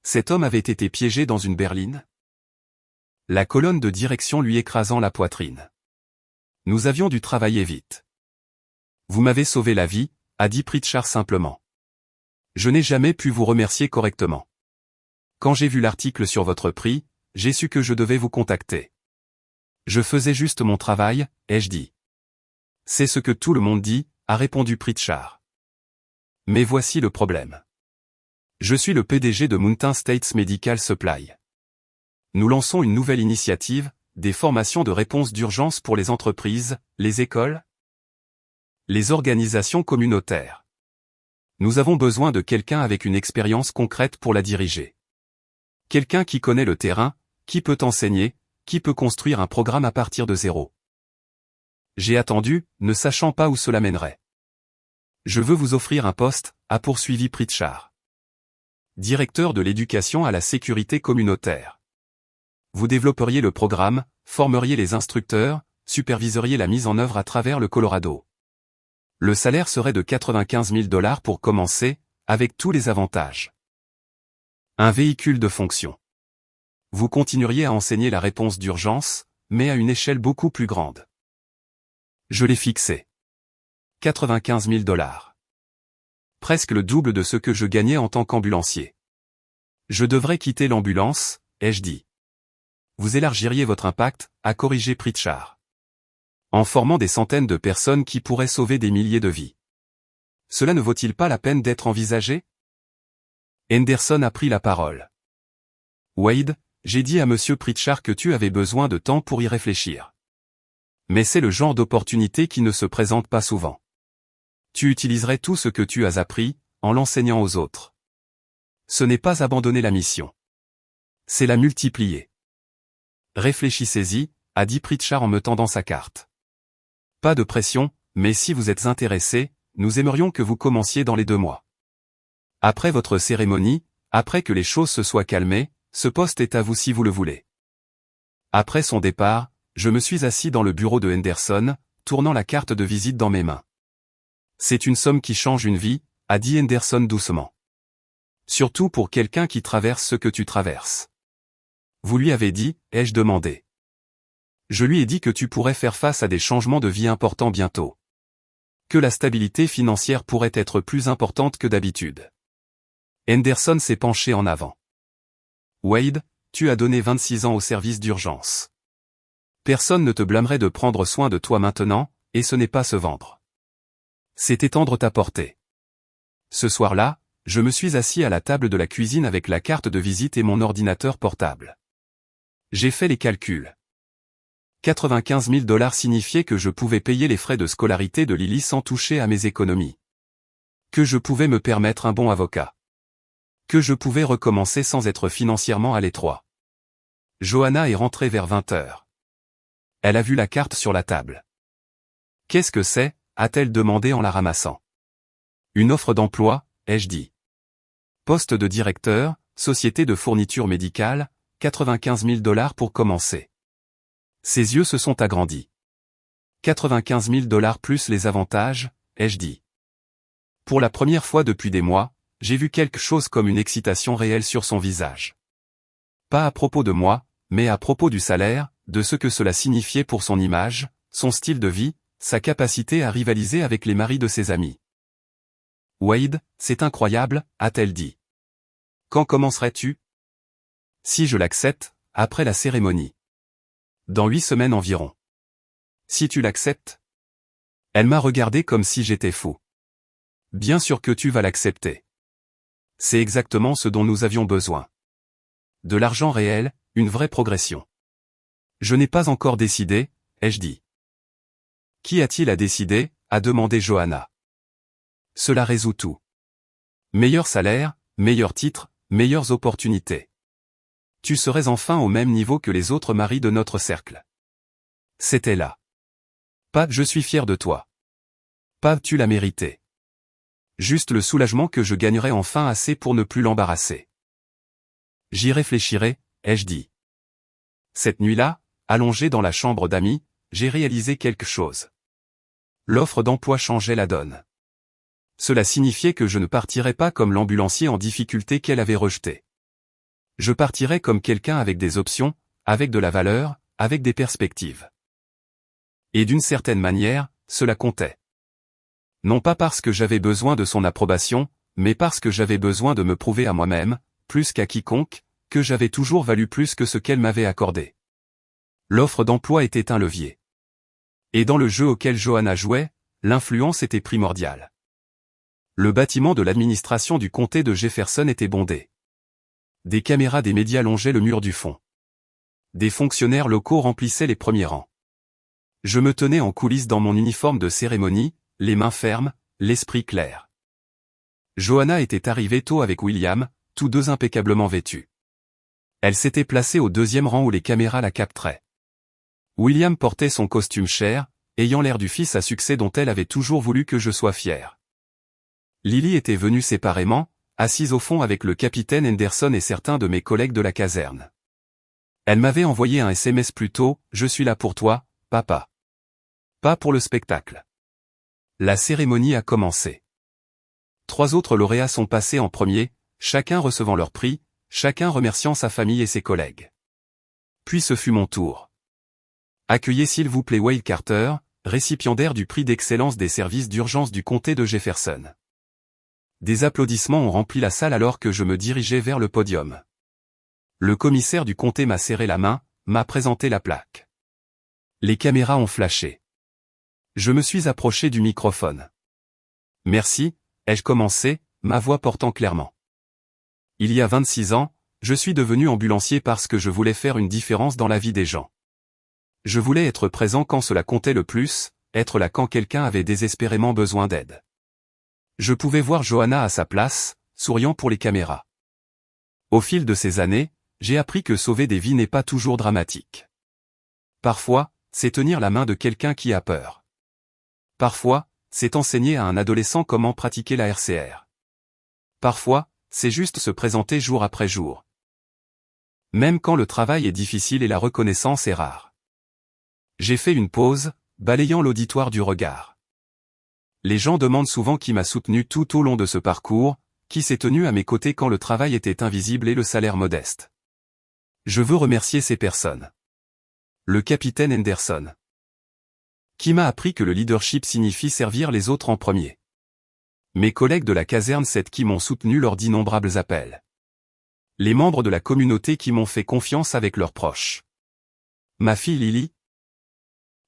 Cet homme avait été piégé dans une berline? La colonne de direction lui écrasant la poitrine. Nous avions dû travailler vite. Vous m'avez sauvé la vie, a dit Pritchard simplement. Je n'ai jamais pu vous remercier correctement. Quand j'ai vu l'article sur votre prix, j'ai su que je devais vous contacter. Je faisais juste mon travail, ai-je dit. C'est ce que tout le monde dit, a répondu Pritchard. Mais voici le problème. Je suis le PDG de Mountain States Medical Supply. Nous lançons une nouvelle initiative, des formations de réponse d'urgence pour les entreprises, les écoles, les organisations communautaires. Nous avons besoin de quelqu'un avec une expérience concrète pour la diriger. Quelqu'un qui connaît le terrain, qui peut enseigner, qui peut construire un programme à partir de zéro. J'ai attendu, ne sachant pas où cela mènerait. Je veux vous offrir un poste, a poursuivi Pritchard. Directeur de l'éducation à la sécurité communautaire. Vous développeriez le programme, formeriez les instructeurs, superviseriez la mise en œuvre à travers le Colorado. Le salaire serait de 95 000 $ pour commencer, avec tous les avantages. Un véhicule de fonction. Vous continueriez à enseigner la réponse d'urgence, mais à une échelle beaucoup plus grande. Je l'ai fixé. 95 000 $. Presque le double de ce que je gagnais en tant qu'ambulancier. Je devrais quitter l'ambulance, ai-je dit. Vous élargiriez votre impact, a corrigé Pritchard. En formant des centaines de personnes qui pourraient sauver des milliers de vies. Cela ne vaut-il pas la peine d'être envisagé? Henderson a pris la parole. Wade, j'ai dit à monsieur Pritchard que tu avais besoin de temps pour y réfléchir. Mais c'est le genre d'opportunité qui ne se présente pas souvent. Tu utiliserais tout ce que tu as appris, en l'enseignant aux autres. Ce n'est pas abandonner la mission. C'est la multiplier. Réfléchissez-y, a dit Pritchard en me tendant sa carte. Pas de pression, mais si vous êtes intéressé, nous aimerions que vous commenciez dans les 2 mois. Après votre cérémonie, après que les choses se soient calmées, ce poste est à vous si vous le voulez. Après son départ, je me suis assis dans le bureau de Henderson, tournant la carte de visite dans mes mains. C'est une somme qui change une vie, a dit Henderson doucement. Surtout pour quelqu'un qui traverse ce que tu traverses. Vous lui avez dit, ai-je demandé. Je lui ai dit que tu pourrais faire face à des changements de vie importants bientôt. Que la stabilité financière pourrait être plus importante que d'habitude. Henderson s'est penché en avant. Wade, tu as donné 26 ans au service d'urgence. Personne ne te blâmerait de prendre soin de toi maintenant, et ce n'est pas se vendre. C'est étendre ta portée. Ce soir-là, je me suis assis à la table de la cuisine avec la carte de visite et mon ordinateur portable. J'ai fait les calculs. 95 000 $ signifiait que je pouvais payer les frais de scolarité de Lily sans toucher à mes économies. Que je pouvais me permettre un bon avocat. Que je pouvais recommencer sans être financièrement à l'étroit. Johanna est rentrée vers 20 h. Elle a vu la carte sur la table. Qu'est-ce que c'est, a-t-elle demandé en la ramassant. Une offre d'emploi, ai-je dit. Poste de directeur, société de fourniture médicale, 95 000 $ pour commencer. Ses yeux se sont agrandis. 95 000 $ plus les avantages, ai-je dit. Pour la première fois depuis des mois, j'ai vu quelque chose comme une excitation réelle sur son visage. Pas à propos de moi, mais à propos du salaire, de ce que cela signifiait pour son image, son style de vie, sa capacité à rivaliser avec les maris de ses amis. Wade, c'est incroyable, a-t-elle dit. Quand commencerais-tu? Si je l'accepte, après la cérémonie. Dans 8 semaines environ. Si tu l'acceptes? Elle m'a regardé comme si j'étais fou. Bien sûr que tu vas l'accepter. C'est exactement ce dont nous avions besoin. De l'argent réel, une vraie progression. Je n'ai pas encore décidé, ai-je dit. Qui a-t-il à décider, a demandé Johanna. Cela résout tout. Meilleur salaire, meilleur titre, meilleures opportunités. Tu serais enfin au même niveau que les autres maris de notre cercle. C'était là. Pas je suis fier de toi. Pas tu l'as mérité. Juste le soulagement que je gagnerais enfin assez pour ne plus l'embarrasser. J'y réfléchirai, ai-je dit. Cette nuit-là, allongé dans la chambre d'amis, j'ai réalisé quelque chose. L'offre d'emploi changeait la donne. Cela signifiait que je ne partirais pas comme l'ambulancier en difficulté qu'elle avait rejeté. Je partirais comme quelqu'un avec des options, avec de la valeur, avec des perspectives. Et d'une certaine manière, cela comptait. Non pas parce que j'avais besoin de son approbation, mais parce que j'avais besoin de me prouver à moi-même, plus qu'à quiconque, que j'avais toujours valu plus que ce qu'elle m'avait accordé. L'offre d'emploi était un levier. Et dans le jeu auquel Johanna jouait, l'influence était primordiale. Le bâtiment de l'administration du comté de Jefferson était bondé. Des caméras des médias longeaient le mur du fond. Des fonctionnaires locaux remplissaient les premiers rangs. Je me tenais en coulisses dans mon uniforme de cérémonie, les mains fermes, l'esprit clair. Johanna était arrivée tôt avec William, tous deux impeccablement vêtus. Elle s'était placée au deuxième rang où les caméras la capteraient. William portait son costume cher, ayant l'air du fils à succès dont elle avait toujours voulu que je sois fier. Lily était venue séparément, assise au fond avec le capitaine Henderson et certains de mes collègues de la caserne. Elle m'avait envoyé un SMS plus tôt, « Je suis là pour toi, papa. » Pas pour le spectacle. La cérémonie a commencé. 3 autres lauréats sont passés en premier, chacun recevant leur prix, chacun remerciant sa famille et ses collègues. Puis ce fut mon tour. Accueillez s'il vous plaît Wade Carter, récipiendaire du prix d'excellence des services d'urgence du comté de Jefferson. Des applaudissements ont rempli la salle alors que je me dirigeais vers le podium. Le commissaire du comté m'a serré la main, m'a présenté la plaque. Les caméras ont flashé. Je me suis approché du microphone. Merci, ai-je commencé, ma voix portant clairement. Il y a 26 ans, je suis devenu ambulancier parce que je voulais faire une différence dans la vie des gens. Je voulais être présent quand cela comptait le plus, être là quand quelqu'un avait désespérément besoin d'aide. Je pouvais voir Johanna à sa place, souriant pour les caméras. Au fil de ces années, j'ai appris que sauver des vies n'est pas toujours dramatique. Parfois, c'est tenir la main de quelqu'un qui a peur. Parfois, c'est enseigner à un adolescent comment pratiquer la RCR. Parfois, c'est juste se présenter jour après jour. Même quand le travail est difficile et la reconnaissance est rare. J'ai fait une pause, balayant l'auditoire du regard. Les gens demandent souvent qui m'a soutenu tout au long de ce parcours, qui s'est tenu à mes côtés quand le travail était invisible et le salaire modeste. Je veux remercier ces personnes. Le capitaine Henderson. Qui m'a appris que le leadership signifie servir les autres en premier. Mes collègues de la caserne 7 qui m'ont soutenu lors d'innombrables appels. Les membres de la communauté qui m'ont fait confiance avec leurs proches. Ma fille Lily.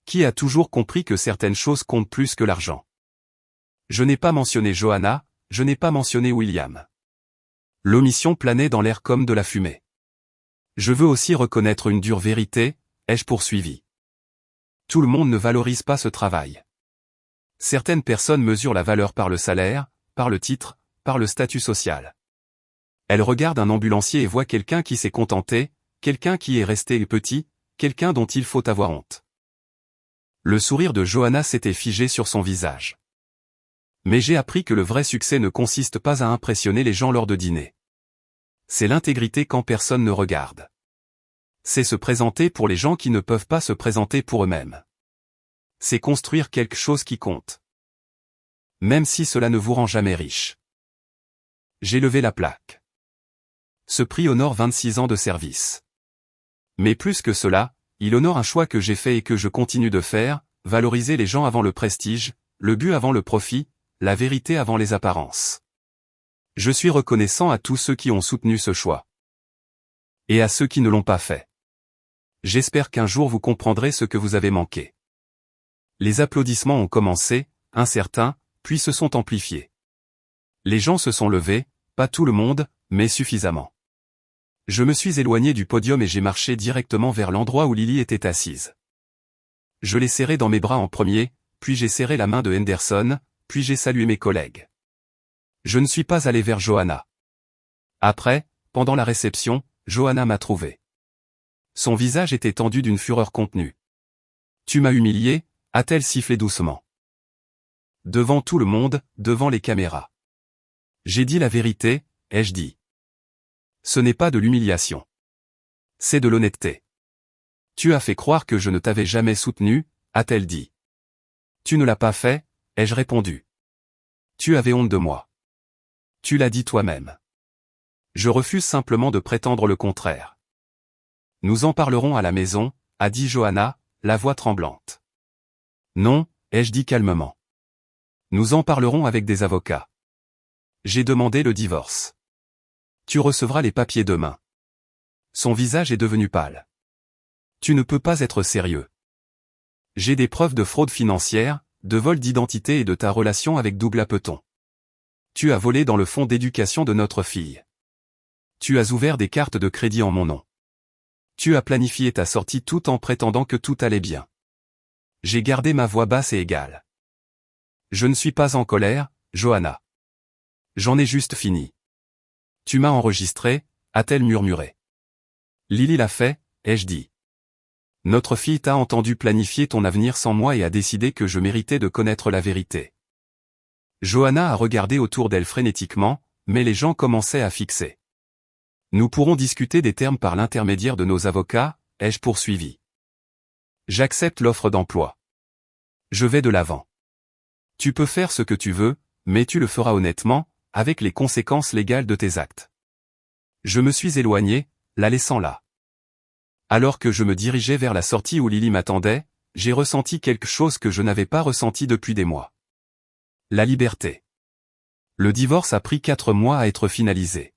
Qui a toujours compris que certaines choses comptent plus que l'argent. Je n'ai pas mentionné Johanna, je n'ai pas mentionné William. L'omission planait dans l'air comme de la fumée. Je veux aussi reconnaître une dure vérité, ai-je poursuivi. Tout le monde ne valorise pas ce travail. Certaines personnes mesurent la valeur par le salaire, par le titre, par le statut social. Elles regardent un ambulancier et voient quelqu'un qui s'est contenté, quelqu'un qui est resté petit, quelqu'un dont il faut avoir honte. Le sourire de Johanna s'était figé sur son visage. Mais j'ai appris que le vrai succès ne consiste pas à impressionner les gens lors de dîner. C'est l'intégrité quand personne ne regarde. C'est se présenter pour les gens qui ne peuvent pas se présenter pour eux-mêmes. C'est construire quelque chose qui compte. Même si cela ne vous rend jamais riche. J'ai levé la plaque. Ce prix honore 26 ans de service. Mais plus que cela, il honore un choix que j'ai fait et que je continue de faire, valoriser les gens avant le prestige, le but avant le profit, la vérité avant les apparences. Je suis reconnaissant à tous ceux qui ont soutenu ce choix. Et à ceux qui ne l'ont pas fait. J'espère qu'un jour vous comprendrez ce que vous avez manqué. Les applaudissements ont commencé, incertains, puis se sont amplifiés. Les gens se sont levés, pas tout le monde, mais suffisamment. Je me suis éloigné du podium et j'ai marché directement vers l'endroit où Lily était assise. Je l'ai serrée dans mes bras en premier, puis j'ai serré la main de Henderson, puis j'ai salué mes collègues. Je ne suis pas allé vers Johanna. Après, pendant la réception, Johanna m'a trouvé. Son visage était tendu d'une fureur contenue. « Tu m'as humilié », a-t-elle sifflé doucement. Devant tout le monde, devant les caméras. J'ai dit la vérité, ai-je dit. Ce n'est pas de l'humiliation. C'est de l'honnêteté. Tu as fait croire que je ne t'avais jamais soutenu, a-t-elle dit. Tu ne l'as pas fait, ai-je répondu. Tu avais honte de moi. Tu l'as dit toi-même. Je refuse simplement de prétendre le contraire. Nous en parlerons à la maison, a dit Johanna, la voix tremblante. Non, ai-je dit calmement. Nous en parlerons avec des avocats. J'ai demandé le divorce. Tu recevras les papiers demain. Son visage est devenu pâle. Tu ne peux pas être sérieux. J'ai des preuves de fraude financière, de vol d'identité et de ta relation avec Douglas Peton. Tu as volé dans le fonds d'éducation de notre fille. Tu as ouvert des cartes de crédit en mon nom. Tu as planifié ta sortie tout en prétendant que tout allait bien. J'ai gardé ma voix basse et égale. Je ne suis pas en colère, Johanna. J'en ai juste fini. Tu m'as enregistré, a-t-elle murmuré. Lily l'a fait, ai-je dit. Notre fille t'a entendu planifier ton avenir sans moi et a décidé que je méritais de connaître la vérité. Johanna a regardé autour d'elle frénétiquement, mais les gens commençaient à fixer. Nous pourrons discuter des termes par l'intermédiaire de nos avocats, ai-je poursuivi. J'accepte l'offre d'emploi. Je vais de l'avant. Tu peux faire ce que tu veux, mais tu le feras honnêtement, avec les conséquences légales de tes actes. Je me suis éloigné, la laissant là. Alors que je me dirigeais vers la sortie où Lily m'attendait, j'ai ressenti quelque chose que je n'avais pas ressenti depuis des mois. La liberté. Le divorce a pris 4 mois à être finalisé.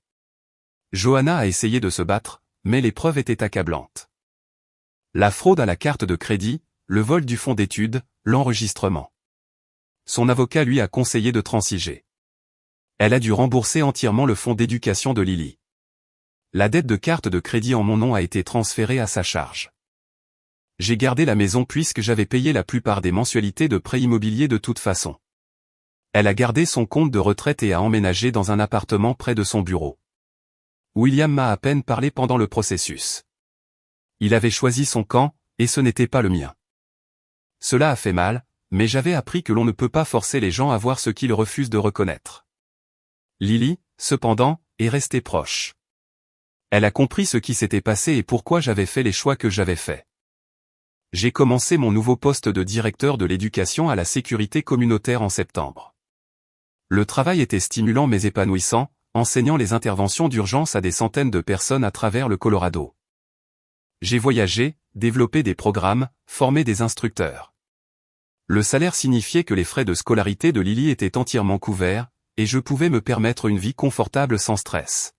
Johanna a essayé de se battre, mais les preuves étaient accablantes. La fraude à la carte de crédit, le vol du fonds d'études, l'enregistrement. Son avocat lui a conseillé de transiger. Elle a dû rembourser entièrement le fonds d'éducation de Lily. La dette de carte de crédit en mon nom a été transférée à sa charge. J'ai gardé la maison puisque j'avais payé la plupart des mensualités de prêt immobilier de toute façon. Elle a gardé son compte de retraite et a emménagé dans un appartement près de son bureau. William m'a à peine parlé pendant le processus. Il avait choisi son camp, et ce n'était pas le mien. Cela a fait mal, mais j'avais appris que l'on ne peut pas forcer les gens à voir ce qu'ils refusent de reconnaître. Lily, cependant, est restée proche. Elle a compris ce qui s'était passé et pourquoi j'avais fait les choix que j'avais faits. J'ai commencé mon nouveau poste de directeur de l'éducation à la sécurité communautaire en septembre. Le travail était stimulant mais épanouissant, enseignant les interventions d'urgence à des centaines de personnes à travers le Colorado. J'ai voyagé, développé des programmes, formé des instructeurs. Le salaire signifiait que les frais de scolarité de Lily étaient entièrement couverts, et je pouvais me permettre une vie confortable sans stress.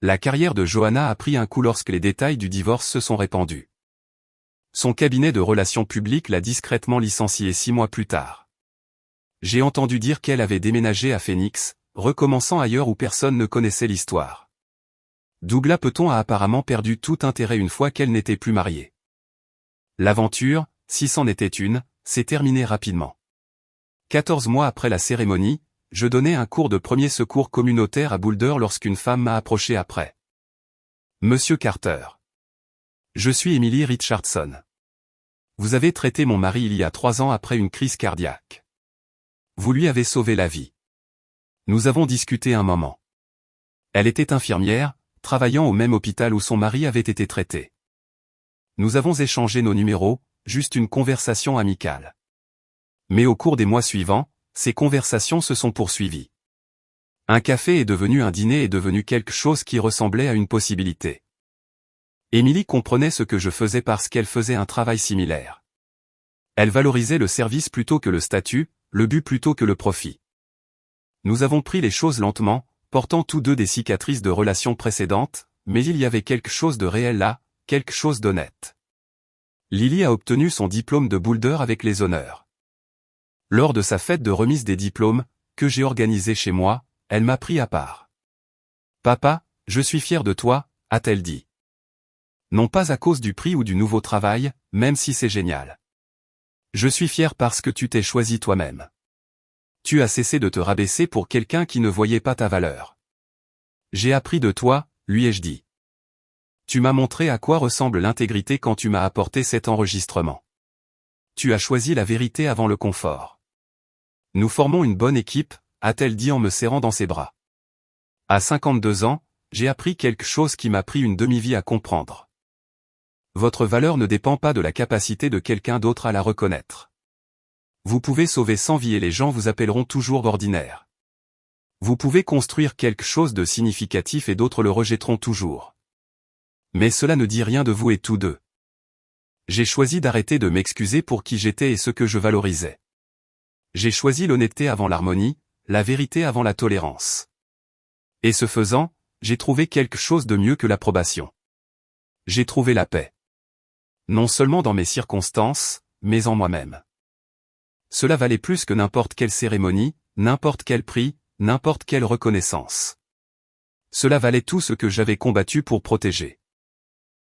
La carrière de Johanna a pris un coup lorsque les détails du divorce se sont répandus. Son cabinet de relations publiques l'a discrètement licenciée 6 mois plus tard. J'ai entendu dire qu'elle avait déménagé à Phoenix, recommençant ailleurs où personne ne connaissait l'histoire. Douglas Peton a apparemment perdu tout intérêt une fois qu'elle n'était plus mariée. L'aventure, si c'en était une, s'est terminée rapidement. 14 mois après la cérémonie, je donnais un cours de premier secours communautaire à Boulder lorsqu'une femme m'a approché après. Monsieur Carter. Je suis Emily Richardson. Vous avez traité mon mari il y a 3 ans après une crise cardiaque. Vous lui avez sauvé la vie. Nous avons discuté un moment. Elle était infirmière, travaillant au même hôpital où son mari avait été traité. Nous avons échangé nos numéros, juste une conversation amicale. Mais au cours des mois suivants, ces conversations se sont poursuivies. Un café est devenu un dîner est devenu quelque chose qui ressemblait à une possibilité. Emily comprenait ce que je faisais parce qu'elle faisait un travail similaire. Elle valorisait le service plutôt que le statut, le but plutôt que le profit. Nous avons pris les choses lentement, portant tous deux des cicatrices de relations précédentes, mais il y avait quelque chose de réel là, quelque chose d'honnête. Lily a obtenu son diplôme de Boulder avec les honneurs. Lors de sa fête de remise des diplômes, que j'ai organisée chez moi, elle m'a pris à part. « Papa, je suis fière de toi », a-t-elle dit. Non pas à cause du prix ou du nouveau travail, même si c'est génial. Je suis fière parce que tu t'es choisi toi-même. Tu as cessé de te rabaisser pour quelqu'un qui ne voyait pas ta valeur. J'ai appris de toi, lui ai-je dit. Tu m'as montré à quoi ressemble l'intégrité quand tu m'as apporté cet enregistrement. Tu as choisi la vérité avant le confort. Nous formons une bonne équipe, a-t-elle dit en me serrant dans ses bras. À 52 ans, j'ai appris quelque chose qui m'a pris une demi-vie à comprendre. Votre valeur ne dépend pas de la capacité de quelqu'un d'autre à la reconnaître. Vous pouvez sauver 100 vies et les gens vous appelleront toujours ordinaire. Vous pouvez construire quelque chose de significatif et d'autres le rejetteront toujours. Mais cela ne dit rien de vous et tous deux. J'ai choisi d'arrêter de m'excuser pour qui j'étais et ce que je valorisais. J'ai choisi l'honnêteté avant l'harmonie, la vérité avant la tolérance. Et ce faisant, j'ai trouvé quelque chose de mieux que l'approbation. J'ai trouvé la paix. Non seulement dans mes circonstances, mais en moi-même. Cela valait plus que n'importe quelle cérémonie, n'importe quel prix, n'importe quelle reconnaissance. Cela valait tout ce que j'avais combattu pour protéger.